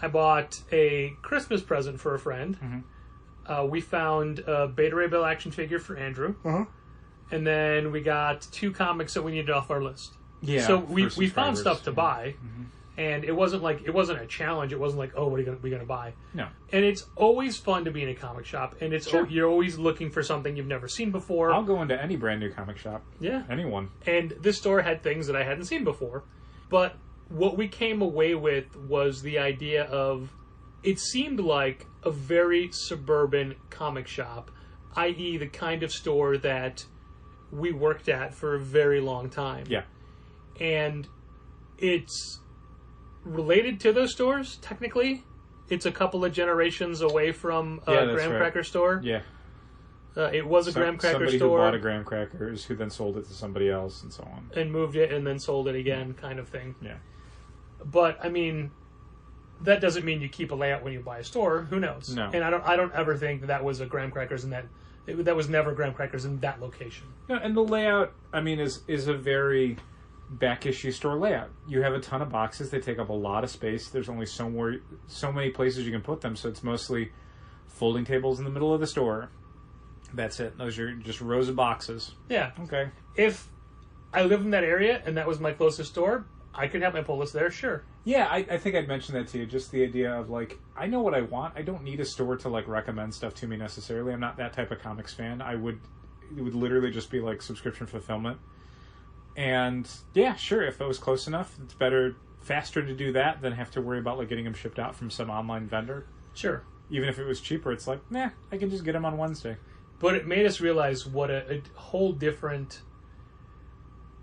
I bought a Christmas present for a friend. Mm-hmm. We found a Beta Ray Bill action figure for Andrew. Uh-huh. And then we got 2 comics that we needed off our list. Yeah. So we found stuff to buy. Mm-hmm. And it wasn't a challenge. It wasn't like, oh, what are we gonna buy? No. And it's always fun to be in a comic shop, and it's you're always looking for something you've never seen before. I'll go into any brand new comic shop. Yeah. Anyone. And this store had things that I hadn't seen before. But what we came away with was the idea of, it seemed like a very suburban comic shop, i.e. the kind of store that we worked at for a very long time. Yeah. And it's related to those stores, technically. It's a couple of generations away from a graham cracker store. Yeah. It was a graham cracker somebody store. Somebody who bought a graham crackers, who then sold it to somebody else, and so on. And moved it, and then sold it again, kind of thing. Yeah. But, I mean, that doesn't mean you keep a layout when you buy a store. Who knows? No. And I don't ever think that was a graham crackers in that... That was never graham crackers in that location. No, and the layout, I mean, is a very back issue store layout. You have a ton of boxes. They take up a lot of space. There's only so many places you can put them, so it's mostly folding tables in the middle of the store. That's it. Those are just rows of boxes. Yeah. Okay. If I lived in that area and that was my closest store, I could have my pull list there, sure. Yeah, I think I'd mention that to you. Just the idea of, like, I know what I want. I don't need a store to, like, recommend stuff to me necessarily. I'm not that type of comics fan. It would literally just be, like, subscription fulfillment. And, yeah, sure, if it was close enough, it's faster to do that than have to worry about, like, getting them shipped out from some online vendor. Sure. Even if it was cheaper, it's like, I can just get them on Wednesday. But it made us realize what a whole different...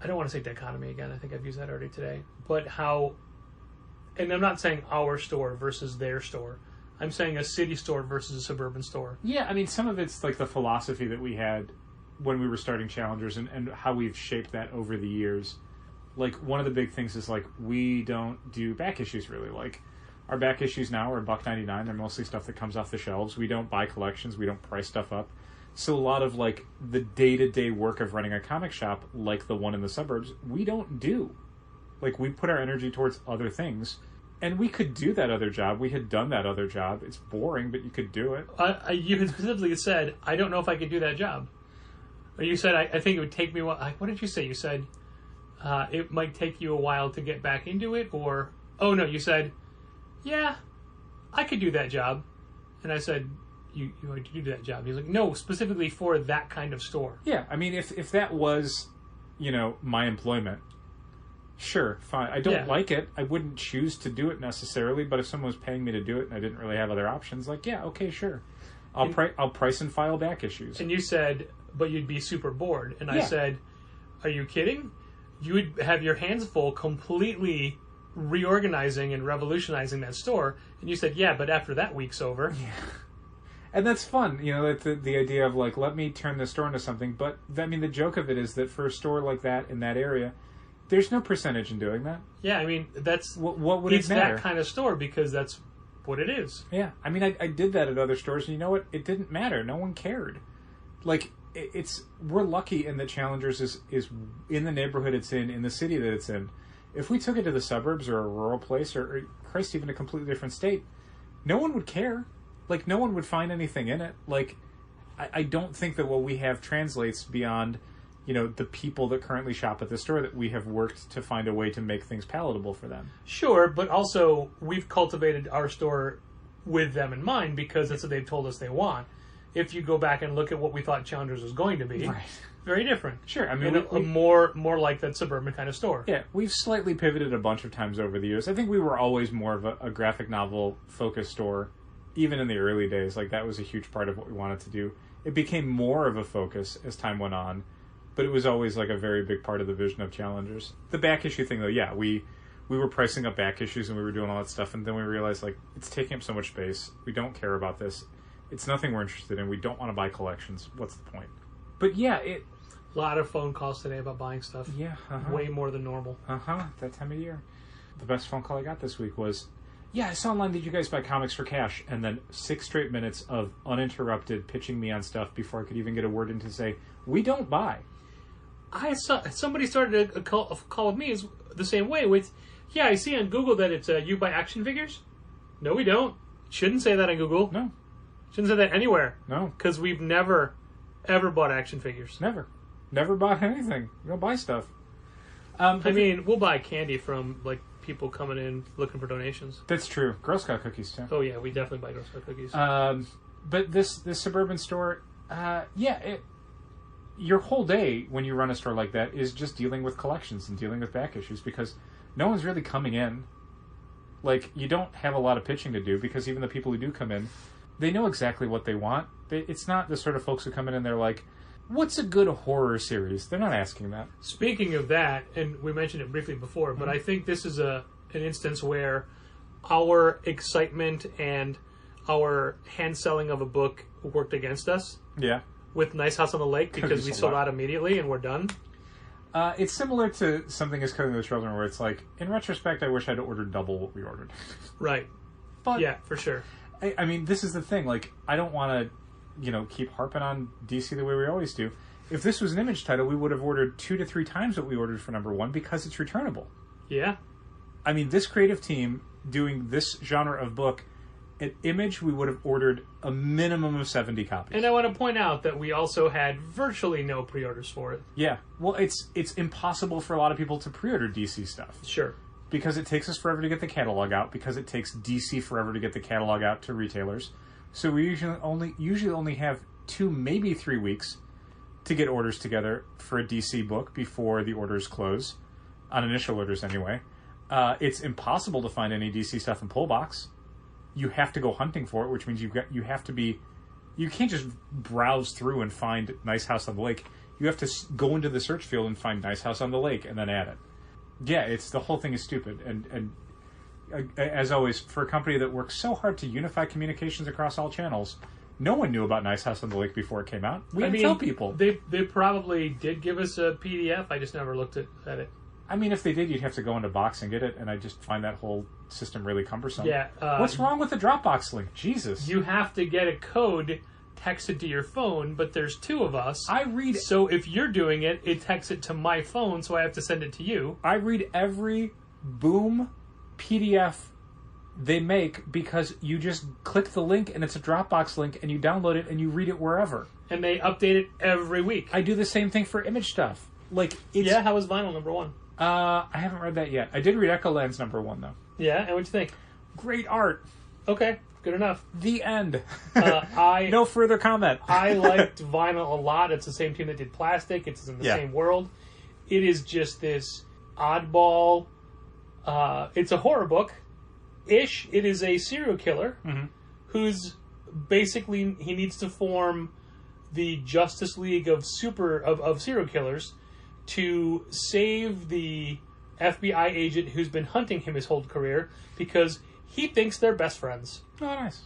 I don't want to say dichotomy again. I think I've used that already today. But how... And I'm not saying our store versus their store. I'm saying a city store versus a suburban store. Yeah, I mean, some of it's, like, the philosophy that we had when we were starting Challengers and how we've shaped that over the years. Like, one of the big things is, like, we don't do back issues, really. Like, our back issues now are $1.99. They're mostly stuff that comes off the shelves. We don't buy collections. We don't price stuff up. So a lot of, like, the day-to-day work of running a comic shop, like the one in the suburbs, we don't do. Like, we put our energy towards other things. And we could do that other job. We had done that other job. It's boring, but you could do it. You had specifically said, I don't know if I could do that job. Or you said, I think it would take me a while. What did you say? You said, it might take you a while to get back into it? Or, oh no, you said, yeah, I could do that job. And I said, you already do that job. He's like, no, specifically for that kind of store. Yeah, I mean, if that was, my employment, sure, fine. I don't like it. I wouldn't choose to do it necessarily, but if someone was paying me to do it and I didn't really have other options, like, yeah, okay, sure. I'll price and file back issues. And you said, but you'd be super bored. And I said, are you kidding? You would have your hands full completely reorganizing and revolutionizing that store. And you said, yeah, but after that week's over. Yeah. And that's fun, the idea of, like, let me turn this store into something. But, I mean, the joke of it is that for a store like that in that area, there's no percentage in doing that. Yeah, I mean, that's... What would it matter? It's that kind of store because that's what it is. Yeah, I mean, I did that at other stores, and you know what? It didn't matter. No one cared. Like, we're lucky in that Challengers is in the neighborhood it's in the city that it's in. If we took it to the suburbs or a rural place or Christ, even a completely different state, no one would care. Like, no one would find anything in it. Like, I don't think that what we have translates beyond, the people that currently shop at the store, that we have worked to find a way to make things palatable for them. Sure, but also we've cultivated our store with them in mind because that's what they've told us they want. If you go back and look at what we thought Challengers was going to be, Right. very different. Sure, I mean, a more like that suburban kind of store. Yeah, we've slightly pivoted a bunch of times over the years. I think we were always more of a graphic novel focused store, even in the early days. Like, that was a huge part of what we wanted to do. It became more of a focus as time went on, but it was always like a very big part of the vision of Challengers. The back issue thing, though, yeah, we were pricing up back issues and we were doing all that stuff, and then we realized, like, it's taking up so much space. We don't care about this. It's nothing we're interested in. We don't want to buy collections. What's the point? But yeah, A lot of phone calls today about buying stuff. Yeah. Way more than normal. That time of year. The best phone call I got this week was, yeah, I saw online that you guys buy comics for cash, and then 6 straight minutes of uninterrupted pitching me on stuff before I could even get a word in to say, we don't buy. I saw somebody started a call with me is the same way with, yeah, I see on Google that it's you buy action figures. No, we don't. Shouldn't say that on Google. No. Shouldn't say that anywhere. No. Because we've never, ever bought action figures. Never bought anything. We don't buy stuff. We'll buy candy from, like, people coming in looking for donations. That's true. Girl Scout cookies, too. Oh, yeah, we definitely buy Girl Scout cookies. But this suburban store, your whole day when you run a store like that is just dealing with collections and dealing with back issues because no one's really coming in. Like, you don't have a lot of pitching to do because even the people who do come in, they know exactly what they want. It's not the sort of folks who come in and they're like, what's a good horror series? They're not asking that. Speaking of that, and we mentioned it briefly before, but I think this is an instance where our excitement and our hand selling of a book worked against us. Yeah. With Nice House on the Lake because we sold out immediately and we're done. It's similar to Something is Killing the Children where it's like, in retrospect, I wish I'd ordered double what we ordered. Right. But yeah, for sure. I mean, this is the thing. Like, I don't want to, keep harping on DC the way we always do. If this was an Image title, we would have ordered 2 to 3 times what we ordered for number 1 because it's returnable. Yeah. I mean, this creative team doing this genre of book, at Image, we would have ordered a minimum of 70 copies. And I want to point out that we also had virtually no pre-orders for it. Yeah. Well, it's impossible for a lot of people to pre-order DC stuff. Sure. Because it takes us forever to get the catalog out, because it takes DC forever to get the catalog out to retailers. So we usually only have 2, maybe 3 weeks to get orders together for a DC book before the orders close, on initial orders anyway. It's impossible to find any DC stuff in pull box. You have to go hunting for it, which means you can't just browse through and find Nice House on the Lake. You have to go into the search field and find Nice House on the Lake and then add it. Yeah, the whole thing is stupid. And as always, for a company that works so hard to unify communications across all channels, no one knew about Nice House on the Lake before it came out. We didn't tell people. They probably did give us a PDF. I just never looked at it. I mean, if they did, you'd have to go into Box and get it, and I just find that whole system really cumbersome. Yeah. What's wrong with the Dropbox link? Jesus. You have to get a code texted to your phone, but there's 2 of us. So if you're doing it, it texts it to my phone, so I have to send it to you. I read every Boom PDF they make because you just click the link and it's a Dropbox link and you download it and you read it wherever. And they update it every week. I do the same thing for Image stuff. Yeah, how was Vinyl number 1? I haven't read that yet. I did read Echoland's number 1 though. Yeah, and what'd you think? Great art. Okay, good enough. The end. No further comment. I liked Vinyl a lot. It's the same team that did Plastic. It's in the same world. It is just this oddball. It's a horror book-ish. It is a serial killer who's basically, he needs to form the Justice League of serial killers to save the FBI agent who's been hunting him his whole career because he thinks they're best friends. Oh, nice.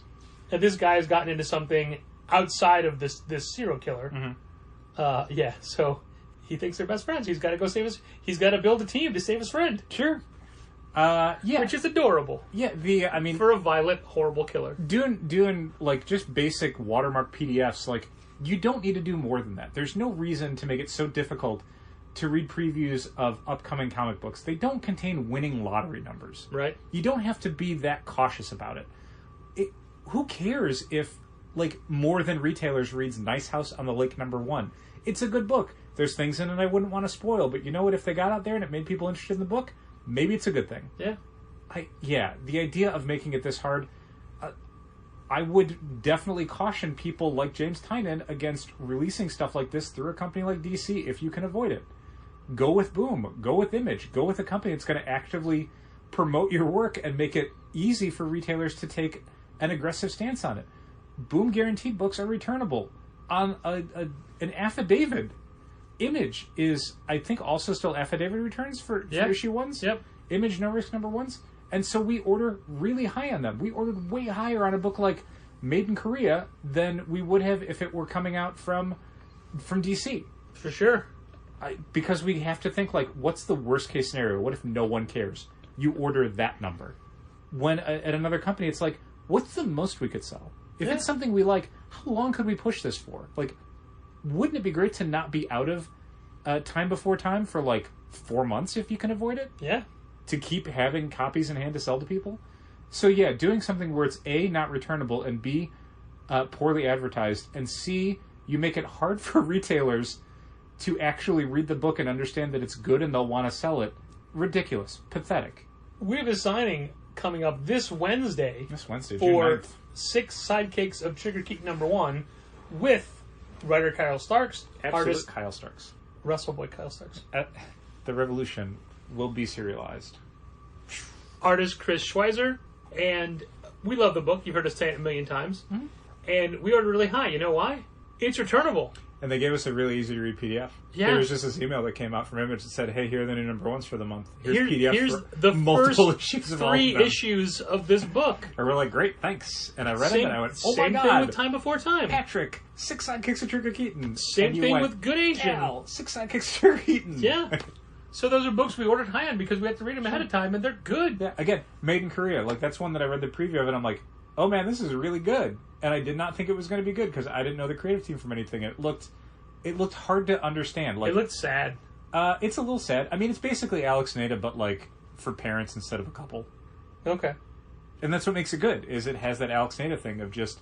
And this guy has gotten into something outside of this serial killer. So he thinks they're best friends. He's got to go save he's got to build a team to save his friend. Sure. Which is adorable. Yeah, for a violent, horrible killer. Doing like just basic watermark PDFs, like, you don't need to do more than that. There's no reason to make it so difficult to read previews of upcoming comic books. They don't contain winning lottery numbers. Right. You don't have to be that cautious about it. who cares if, like, More Than Retailers reads Nice House on the Lake #1? It's a good book. There's things in it I wouldn't want to spoil, but you know what? If they got out there and it made people interested in the book, maybe it's a good thing. Yeah. The idea of making it this hard, I would definitely caution people like James Tynion against releasing stuff like this through a company like DC if you can avoid it. Go with Boom. Go with Image. Go with a company that's going to actively promote your work and make it easy for retailers to take an aggressive stance on it. Boom guaranteed books are returnable on an affidavit. Image is, I think, also still affidavit returns for issue 1s. Yep. Image no risk #1s. And so we order really high on them. We ordered way higher on a book like Made in Korea than we would have if it were coming out from DC. For sure. Because we have to think, like, what's the worst case scenario? What if no one cares? You order that number. When at another company, it's like, what's the most we could sell? If it's something we like, how long could we push this for? Like, wouldn't it be great to not be out of Time Before Time for, like, 4 months if you can avoid it? Yeah. To keep having copies in hand to sell to people? So, yeah, doing something where it's A, not returnable, and B, poorly advertised, and C, you make it hard for retailers to actually read the book and understand that it's good and they'll want to sell it. Ridiculous. Pathetic. We have a signing coming up this Wednesday. June for 9th. 6 sidekicks of Trigger Keaton #1 with writer Kyle Starks, artist Kyle Starks. Russell Boy Kyle Starks, The Revolution will be serialized. artist Chris Schweizer, and we love the book. You've heard us say it a million times. Mm-hmm. And we ordered really high. You know why? It's returnable. And they gave us a really easy to read PDF. Yeah. There was just this email that came out from Image that said, hey, here are the new #1s for the month. Here's PDFs here's for the multiple first issues of all 3 of them. issues of this book. And we're like, great, thanks. And I read it and I went, oh my same God. thing with Time Before Time. Patrick, 6 sidekicks of Trigger Keaton. Same And you thing went, with Good Asian. Cal, 6 sidekicks of Trigger Keaton. Yeah. So those are books we ordered high on because we had to read them ahead of time, and they're good. Yeah, again, Made in Korea. Like, that's one that I read the preview of, and I'm like, oh man, this is really good. And I did not think it was going to be good because I didn't know the creative team from anything. It looked hard to understand. Like, It looked sad. It's a little sad. I mean, it's basically Alex Nada, but like for parents instead of a couple. Okay. And that's what makes it good. Is it has that Alex Nada thing of just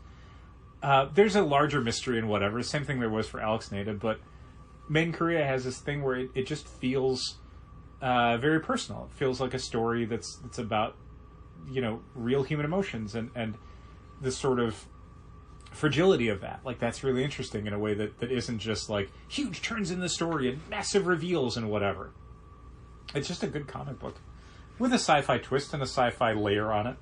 there's a larger mystery and whatever. Same thing there was for Alex Nada, but Made in Korea has this thing where it just feels very personal. It feels like a story that's about, you know, real human emotions and the sort of fragility of that. Like, that's really interesting in a way that isn't just like huge turns in the story and massive reveals and whatever. It's just a good comic book with a sci-fi twist and a sci-fi layer on it.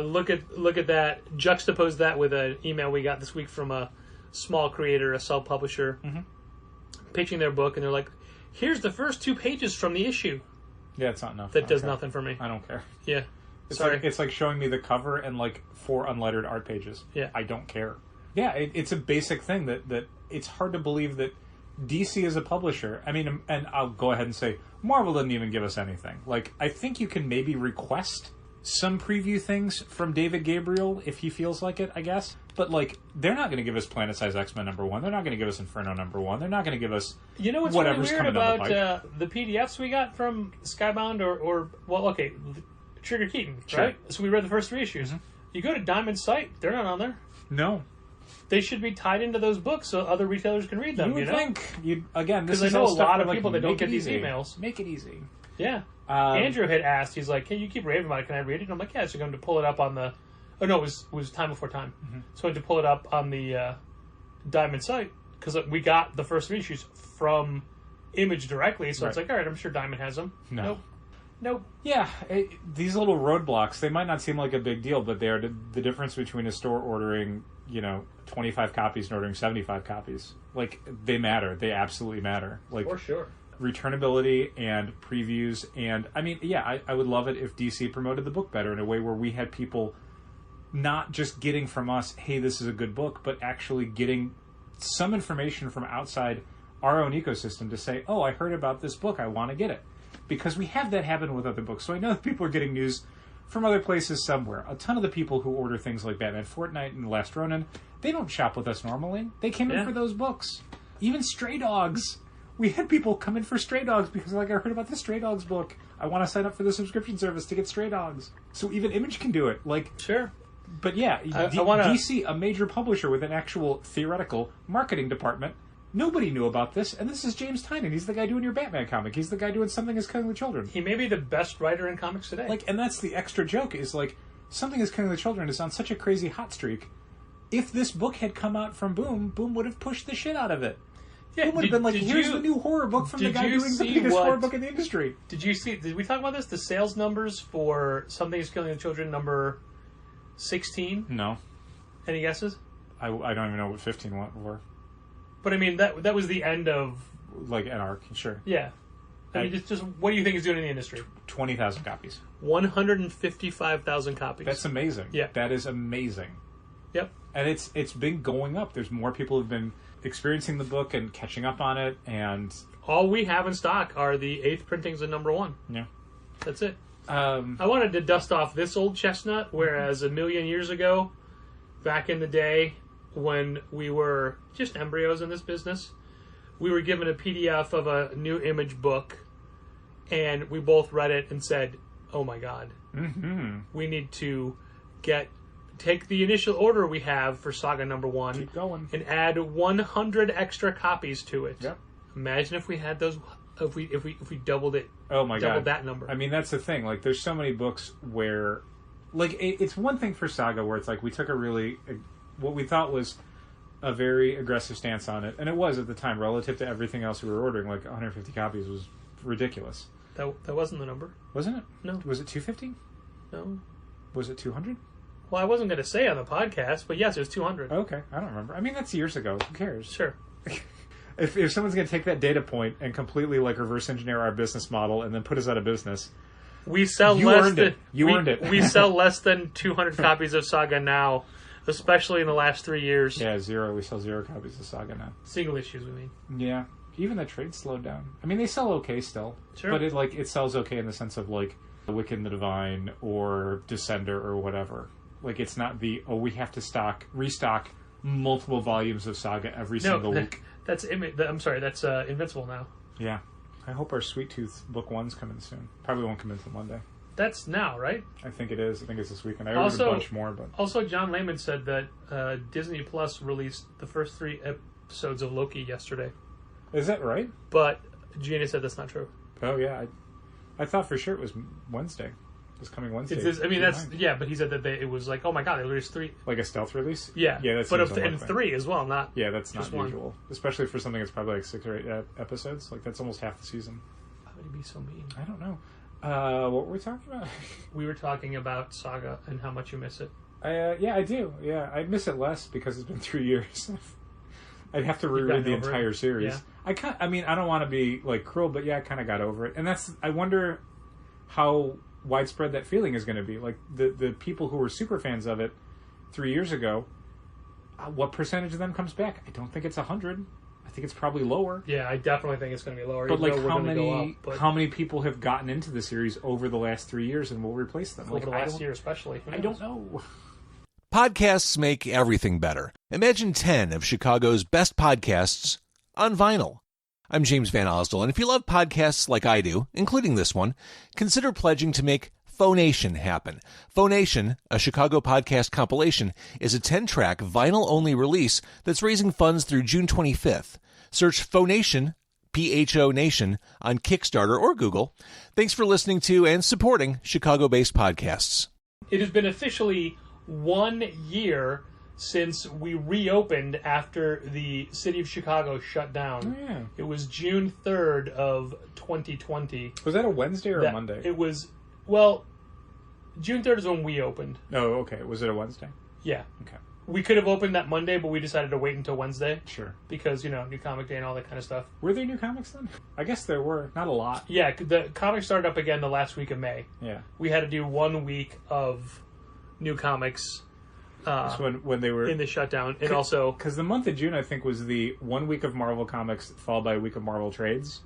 Look at that. Juxtapose that with an email we got this week from a small creator, a self-publisher, pitching their book, and they're like, here's the first 2 pages from the issue. Yeah, it's not enough. That does nothing for me. I don't care. Yeah. It's Sorry. it's like showing me the cover and like 4 unlettered art pages. Yeah. I don't care. Yeah, it's a basic thing that it's hard to believe that DC is a publisher. I mean, and I'll go ahead and say Marvel didn't even give us anything. Like, I think you can maybe request some preview things from David Gabriel if he feels like it, I guess. But like, they're not going to give us Planet Size X-Men #1. They're not going to give us Inferno #1. They're not going to give us What's whatever's really weird coming about down the the PDFs we got from Skybound or Trigger Keaton, Sure. right? So we read the first 3 issues. You go to Diamond's site, they're not on there. No. They should be tied into those books so other retailers can read them. You would think. Again, this Because I is know all a stuff lot where, of like, people that don't make get it these easy. emails. Make it easy. Yeah. Andrew had asked, he's like, hey, you keep raving about it, can I read it? And I'm like, yeah, so I'm going to pull it up on the... Oh, no, it was Time Before Time. So I had to pull it up on the Diamond site, because we got the first 3 issues from Image directly, so it's Right. like, all right, I'm sure Diamond has them. No. Nope. Yeah, these little roadblocks, they might not seem like a big deal, but they are the difference between a store ordering, 25 copies and ordering 75 copies. Like, they matter. They absolutely matter. Like, For sure. returnability and previews. And, I mean, yeah, I would love it if DC promoted the book better in a way where we had people not just getting from us, hey, this is a good book, but actually getting some information from outside our own ecosystem to say, oh, I heard about this book, I want to get it. Because we have that happen with other books. So I know that people are getting news from other places somewhere. A ton of the people who order things like Batman Fortnite and Last Ronin, they don't shop with us normally. They came in for those books. Even Stray Dogs. We had people come in for Stray Dogs because they're like, I heard about the Stray Dogs book. I want to sign up for the subscription service to get Stray Dogs. So even Image can do it. Like, Sure. But yeah, I wanna... DC, a major publisher with an actual theoretical marketing department, nobody knew about this, and this is James Tynion. He's the guy doing your Batman comic. He's the guy doing Something is Killing the Children. He may be the best writer in comics today. Like, and that's the extra joke, is like, Something is Killing the Children is on such a crazy hot streak. If this book had come out from Boom, Boom would have pushed the shit out of it. Yeah, Boom would have been like, here's the new horror book from the guy doing the biggest horror book in the industry. Did we talk about this? The sales numbers for Something is Killing the Children number 16? No. Any guesses? I don't even know what 15 were. But I mean, that was the end of... Like an arc, sure. Yeah. I mean, just what do you think is doing in the industry? 20,000 copies. 155,000 copies. That's amazing. Yeah. That is amazing. Yep. And it's been going up. There's more people who've been experiencing the book and catching up on it, and... All we have in stock are the 8th printings of number 1. Yeah. That's it. I wanted to dust off this old chestnut, whereas a million years ago, back in the day, when we were just embryos in this business, we were given a PDF of a new image book, and we both read it and said, oh my god, we need to take the initial order we have for Saga number 1 Keep going. and add 100 extra copies to it. Yep. Imagine if we had those, if we doubled it. Oh my god. Doubled that number. I mean, that's the thing. Like, there's so many books where... Like, it's one thing for Saga where it's like, we took what we thought was a very aggressive stance on it, and it was at the time, relative to everything else we were ordering. Like, 150 copies was ridiculous. That wasn't the number. Wasn't it? No. Was it 250? No. Was it 200? Well, I wasn't going to say on the podcast, but yes, it was 200. Okay, I don't remember. I mean, that's years ago. Who cares? Sure. If someone's going to take that data point and completely, like, reverse engineer our business model and then put us out of business... We sell You less earned than... it. You earned it. We sell less than 200 copies of Saga now, especially in the last 3 years. Yeah, 0. We sell 0 copies of Saga now. Single issues, we mean. Yeah. Even the trade slowed down. I mean, they sell okay still. Sure. But it sells okay in the sense of, like, Wicked and the Divine or Descender or whatever. Like, it's not we have to restock multiple volumes of Saga every single week. That's Invincible now. Yeah. I hope our Sweet Tooth book 1's coming soon. Probably won't come in until Monday. That's now, right? I think it is. I think it's this weekend. I ordered a bunch more, but... Also, John Layman said that Disney Plus released the first 3 episodes of Loki yesterday. Is that right? But Gina said that's not true. Oh, yeah. I thought for sure it was Wednesday. This coming Wednesday. But he said that it was like, oh my god, they released 3. Like a stealth release? Yeah. Yeah, that's in 3 as well, not... Yeah, that's not one. usual. Especially for something that's probably like 6 or 8 episodes. Like, that's almost half the season. Why would he be so mean? I don't know. What were we talking about? We were talking about Saga and how much you miss it. Yeah, I do. Yeah, I miss it less because it's been 3 years. I'd have to reread the entire series. Yeah. I mean, I don't want to be like cruel, but yeah, I kind of got over it. And I wonder how widespread that feeling is going to be. Like the people who were super fans of it 3 years ago, what percentage of them comes back? I don't think it's 100. I think it's probably lower. Yeah, I definitely think it's going to be lower. But like, how many people have gotten into the series over the last 3 years and will replace them? Over the last year, especially. I don't know. Podcasts make everything better. Imagine 10 of Chicago's best podcasts on vinyl. I'm James Van Osdell, and if you love podcasts like I do, including this one, consider pledging to make Phonation happen. Phonation, a Chicago podcast compilation, is a 10-track vinyl-only release that's raising funds through June 25th. Search Phonation, PHO Nation, on Kickstarter or Google. Thanks for listening to and supporting Chicago-based podcasts. It has been officially 1 year since we reopened after the city of Chicago shut down. Oh, yeah. It was June 3rd of 2020. Was that a Wednesday or a Monday? It was, well, June 3rd is when we opened. Oh, okay. Was it a Wednesday? Yeah. Okay. We could have opened that Monday, but we decided to wait until Wednesday. Sure. Because, New Comic Day and all that kind of stuff. Were there new comics then? I guess there were. Not a lot. Yeah, the comics started up again the last week of May. Yeah. We had to do 1 week of new comics when they were in the shutdown, and also because the month of June I think was the 1 week of Marvel comics followed by a week of Marvel trades,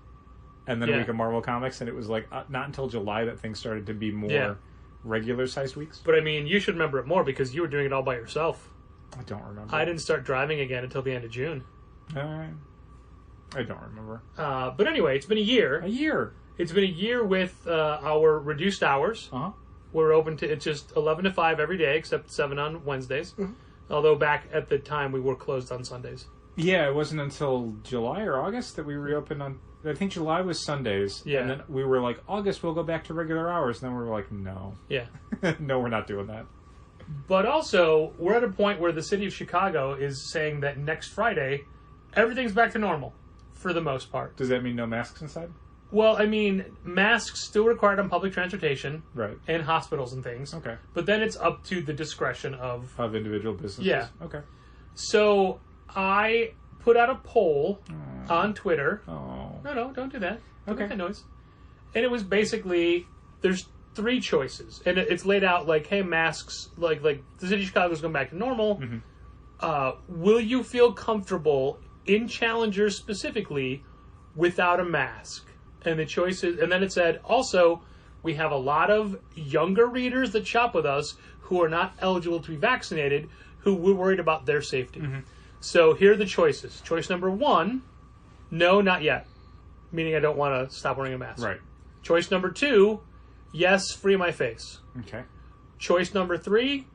and then a week of Marvel comics, and it was like not until July that things started to be more regular sized weeks. But I mean, you should remember it more because you were doing it all by yourself. I don't remember. I didn't start driving again until the end of June. I don't remember. But anyway, it's been a year. A year. It's been a year with our reduced hours. Uh-huh. We're open to, it's just 11 to 5 every day, except 7 on Wednesdays. Although back at the time, we were closed on Sundays. Yeah, it wasn't until July or August that we reopened on... I think July was Sundays. Yeah. And then we were like, August, we'll go back to regular hours. And then we were like, no. Yeah. No, we're not doing that. But also, we're at a point where the city of Chicago is saying that next Friday, everything's back to normal, for the most part. Does that mean no masks inside? Well, I mean, masks still required on public transportation. Right. And hospitals and things. Okay. But then it's up to the discretion of individual businesses? Yeah. Okay. So, I put out a poll on Twitter. Oh. No, don't do that. Don't Okay. make that noise. And it was basically, there's 3 choices. And it's laid out like, hey, masks, like the city of Chicago's going back to normal. Will you feel comfortable in Challengers specifically without a mask? And the choices, and then it said, also, we have a lot of younger readers that shop with us who are not eligible to be vaccinated, who we're worried about their safety. So here are the choices. Choice number 1, no, not yet. Meaning I don't want to stop wearing a mask. Right. Choice number 2, yes, free my face. Okay. Choice number 3,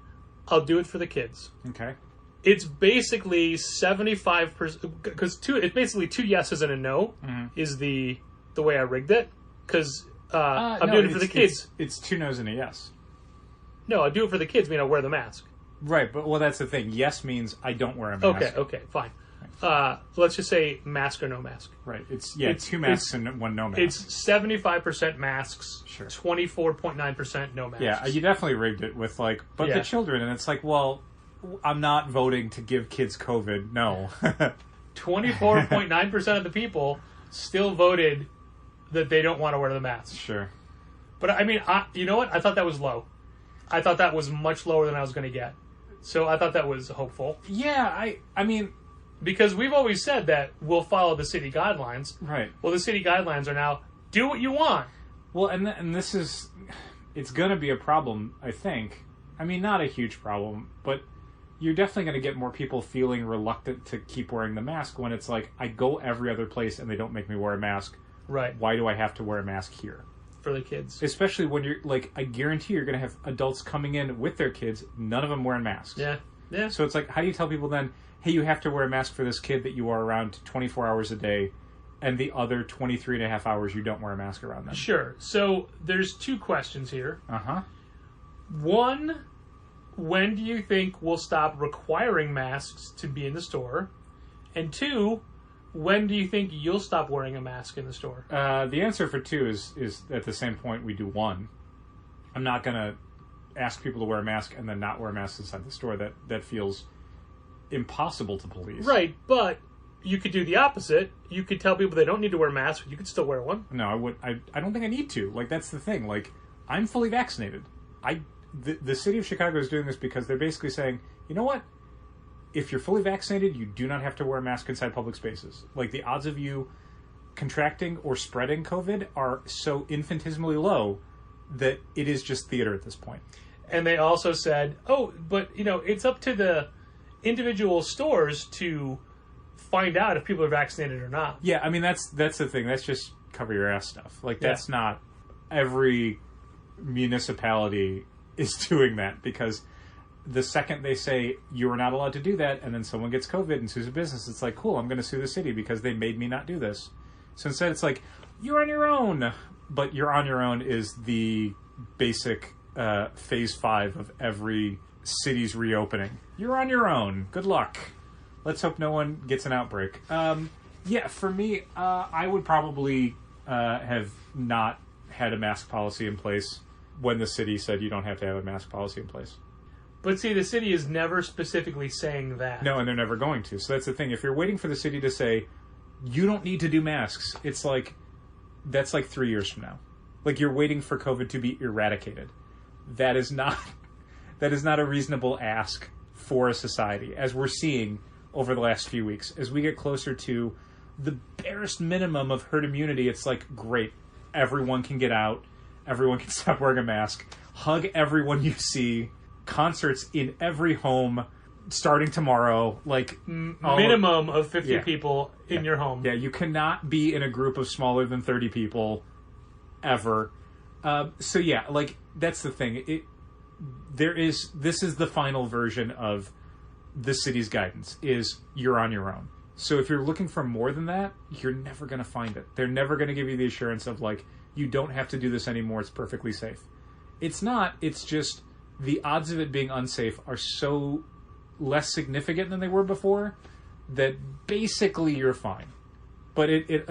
I'll do it for the kids. Okay. It's basically 75%, because it's basically 2 yeses and a no is the way I rigged it. Because I'm doing it for the kids. It's 2 no's and a yes. No, I do it for the kids, mean I wear the mask. Right, but well, that's the thing. Yes means I don't wear a mask. Okay, fine. Let's just say mask or no mask. Right. It's 2 masks and 1 no mask. It's 75% masks, Sure. 24.9% no masks. Yeah, you definitely rigged it with but Yeah. the children, and it's like, well, I'm not voting to give kids COVID. No. 24.9% of the people still voted that they don't want to wear the mask. Sure. But I mean, you know what? I thought that was low. I thought that was much lower than I was going to get. So I thought that was hopeful. Yeah, I mean... Because we've always said that we'll follow the city guidelines. Right. Well, the city guidelines are now, do what you want. Well, and this is... It's going to be a problem, I think. I mean, not a huge problem, but you're definitely going to get more people feeling reluctant to keep wearing the mask when it's like, I go every other place and they don't make me wear a mask. Right. Why do I have to wear a mask here? For the kids. Especially when you're, I guarantee you're going to have adults coming in with their kids, none of them wearing masks. Yeah. Yeah. So it's like, how do you tell people then, hey, you have to wear a mask for this kid that you are around 24 hours a day, and the other 23 and a half hours you don't wear a mask around them? Sure. So there's 2 questions here. Uh-huh. 1, when do you think we'll stop requiring masks to be in the store? And 2, when do you think you'll stop wearing a mask in the store? The answer for 2 is at the same point we do 1. I'm not going to ask people to wear a mask and then not wear a mask inside the store. That feels impossible to police. Right, but you could do the opposite. You could tell people they don't need to wear masks. You could still wear one. No, I don't think I need to. That's the thing. I'm fully vaccinated. The city of Chicago is doing this because they're basically saying, you know what? If you're fully vaccinated, you do not have to wear a mask inside public spaces. The odds of you contracting or spreading COVID are so infinitesimally low that it is just theater at this point. And they also said, but it's up to the individual stores to find out if people are vaccinated or not. Yeah, I mean that's the thing. That's just cover your ass stuff. That's not every municipality is doing that, because the second they say you are not allowed to do that, and then someone gets COVID and sues a business, it's like, cool, I'm going to sue the city because they made me not do this. So instead it's like, you're on your own. But you're on your own is the basic phase 5 of every city's reopening. You're on your own. Good luck. Let's hope no one gets an outbreak. Yeah, for me, I would probably have not had a mask policy in place when the city said you don't have to have a mask policy in place. But see, the city is never specifically saying that. No, and they're never going to. So that's the thing. If you're waiting for the city to say, you don't need to do masks, it's like, that's 3 years from now. You're waiting for COVID to be eradicated. That is not a reasonable ask for a society, as we're seeing over the last few weeks. As we get closer to the barest minimum of herd immunity, it's great. Everyone can get out. Everyone can stop wearing a mask. Hug everyone you see. Concerts in every home starting tomorrow. Minimum of 50 people in your home. Yeah, you cannot be in a group of smaller than 30 people ever. So yeah, like that's the thing. This is the final version of the city's guidance. Is you're on your own. So if you're looking for more than that, you're never going to find it. They're never going to give you the assurance of like you don't have to do this anymore. It's perfectly safe. It's not. It's just the odds of it being unsafe are so less significant than they were before that basically you're fine. But you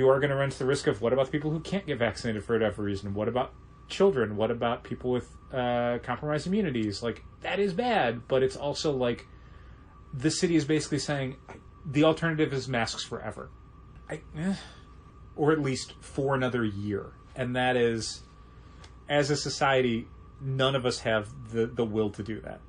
are going to run into the risk of what about the people who can't get vaccinated for whatever reason? What about children? What about people with compromised immunities? Like, that is bad, but it's also like the city is basically saying the alternative is masks forever. Or at least for another year. And that is, as a society, none of us have the will to do that.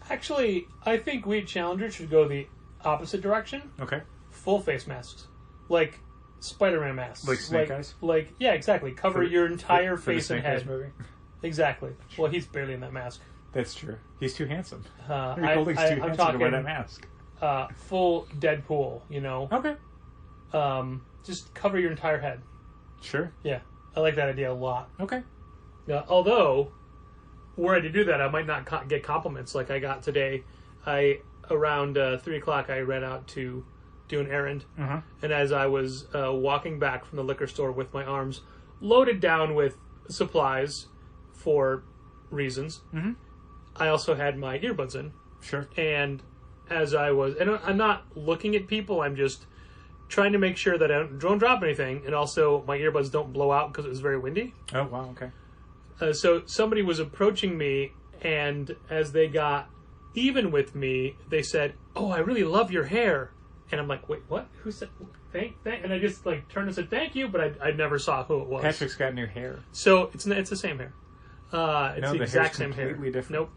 Actually, I think we challengers should go the opposite direction. Okay. Full face masks. Like Spider-Man masks. Like Snake Eyes? Like, yeah, exactly. Cover your entire face and head. Eyes movie? Exactly. Well, he's barely in that mask. That's true. He's too handsome. I'm handsome talking, to wear that mask. Full Deadpool, you know? Okay. Just cover your entire head. Sure. Yeah. I like that idea a lot. Okay. Although, were I to do that, I might not get compliments like I got today. Around 3 o'clock, I ran out to do an errand. Uh-huh. And as I was walking back from the liquor store with my arms loaded down with supplies for reasons, mm-hmm. I also had my earbuds in. Sure. And as I was... And I'm not looking at people, I'm just trying to make sure that I don't drop anything, and also my earbuds don't blow out because it was very windy. Oh, wow, okay. So somebody was approaching me, and as they got even with me, they said, "Oh, I really love your hair." And I'm like, "Wait, what? Who said thank?" And I just like turned and said thank you, but I never saw who it was. Patrick's got new hair. So it's the same hair. It's the exact same hair. Completely different.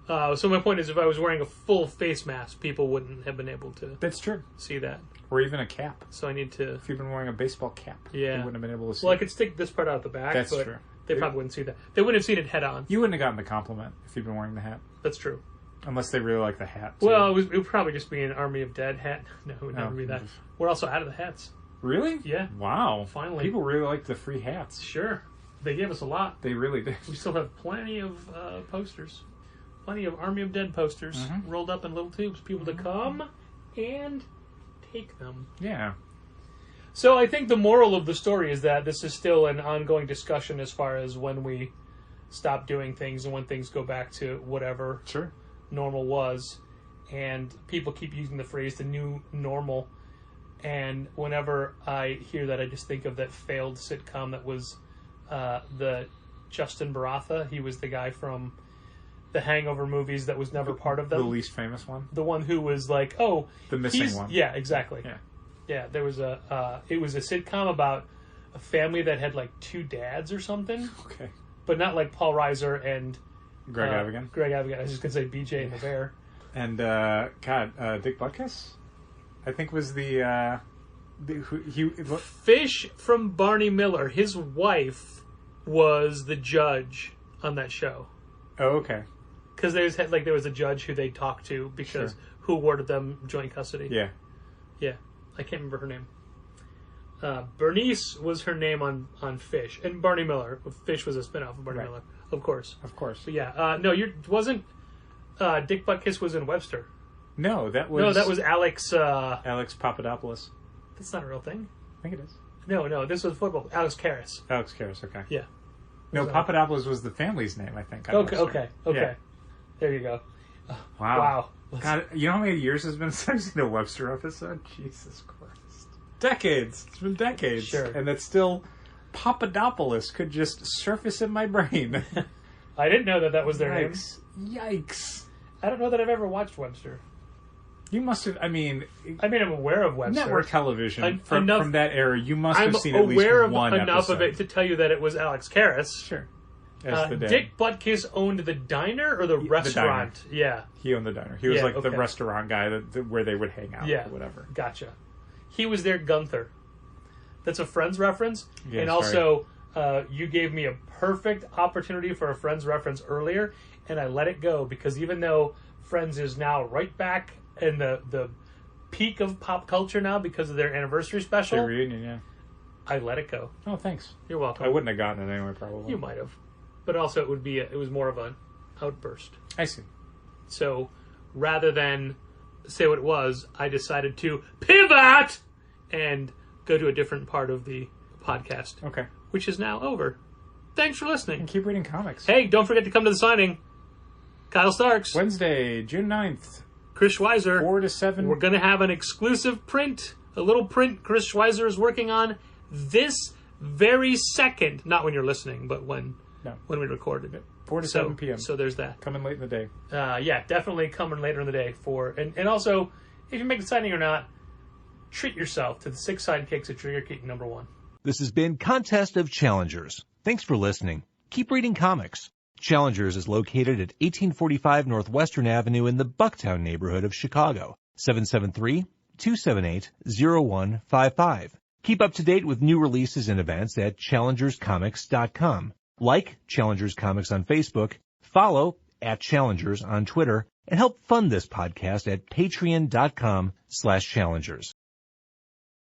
Nope. So my point is, if I was wearing a full face mask, people wouldn't have been able to. That's true. See that. Or even a cap. So I need to. If you've been wearing a baseball cap, yeah, you wouldn't have been able to see. Well, I could stick this part out the back. That's but true. They probably wouldn't see that. They wouldn't have seen it head on. You wouldn't have gotten the compliment if you'd been wearing the hat. That's true. Unless they really like the hat, too. Well, it would probably just be an Army of Dead hat. No, it would never be that. We're also out of the hats. Really? Yeah. Wow. Finally. People really like the free hats. Sure. They gave us a lot. They really did. We still have plenty of posters. Plenty of Army of Dead posters rolled up in little tubes. People to come and take them. Yeah. So I think the moral of the story is that this is still an ongoing discussion as far as when we stop doing things and when things go back to whatever normal was. And people keep using the phrase the new normal. And whenever I hear that, I just think of that failed sitcom that was the Justin Baratha. He was the guy from the Hangover movies that was never part of them. The least famous one? The one who was like, oh... The missing one. Yeah, exactly. Yeah. Yeah, there was it was a sitcom about a family that had like 2 dads or something. Okay. But not like Paul Reiser and... Greg Avigan? Greg Avigan. I was just going to say BJ and the Bear. And, Dick Butkus? I think was Fish from Barney Miller. His wife was the judge on that show. Oh, okay. Because there was a judge who they talked to because who awarded them joint custody. Yeah. Yeah. I can't remember her name. Bernice was her name on Fish. And Barney Miller. Fish was a spinoff of Barney Miller. Of course. Of course. But yeah. No, wasn't... Dick Butkus was in Webster. No, that was... No, that was Alex... Alex Papadopoulos. That's not a real thing. I think it is. No, this was football. Alex Karras. Alex Karras, okay. Yeah. No, Papadopoulos was the family's name, I think. Okay. Yeah. There you go. Wow. God, you know how many years it's been since I've seen a Webster episode? Jesus Christ. Decades. It's been decades. Sure. And it's still... Papadopoulos could just surface in my brain. I didn't know that was their name. Yikes. I don't know that I've ever watched Webster. You must have, I'm aware of Webster. Network television from that era, you must have seen at least one I'm aware enough episode. of it to tell you that it was Alex Karras. Sure. As the dad. Dick Butkus owned the diner or the restaurant? The yeah. He owned the diner. He was the restaurant guy where they would hang out or whatever. Gotcha. He was their Gunther. That's a Friends reference. Yes, and also, you gave me a perfect opportunity for a Friends reference earlier, and I let it go because even though Friends is now right back in the peak of pop culture now because of their anniversary special. Their reunion, yeah. I let it go. Oh, thanks. You're welcome. I wouldn't have gotten it anyway, probably. You might have. But also it was more of an outburst. I see. So rather than say what it was, I decided to pivot and go to a different part of the podcast. Okay. Which is now over. Thanks for listening. And keep reading comics. Hey, don't forget to come to the signing. Kyle Starks. Wednesday, June 9th. Chris Schweizer. 4 to 7. We're going to have an exclusive print, a little print Chris Schweizer is working on this very second. Not when you're listening, but when we recorded it. 4 to 7 p.m. So there's that. Coming late in the day. Yeah, definitely coming later in the day. And also, if you make the signing or not, treat yourself to the 6 sidekicks at Trigger Keaton #1. This has been Contest of Challengers. Thanks for listening. Keep reading comics. Challengers is located at 1845 Northwestern Avenue in the Bucktown neighborhood of Chicago. 773-278-0155. Keep up to date with new releases and events at challengerscomics.com. Like Challengers Comics on Facebook, follow @Challengers on Twitter, and help fund this podcast at patreon.com/challengers.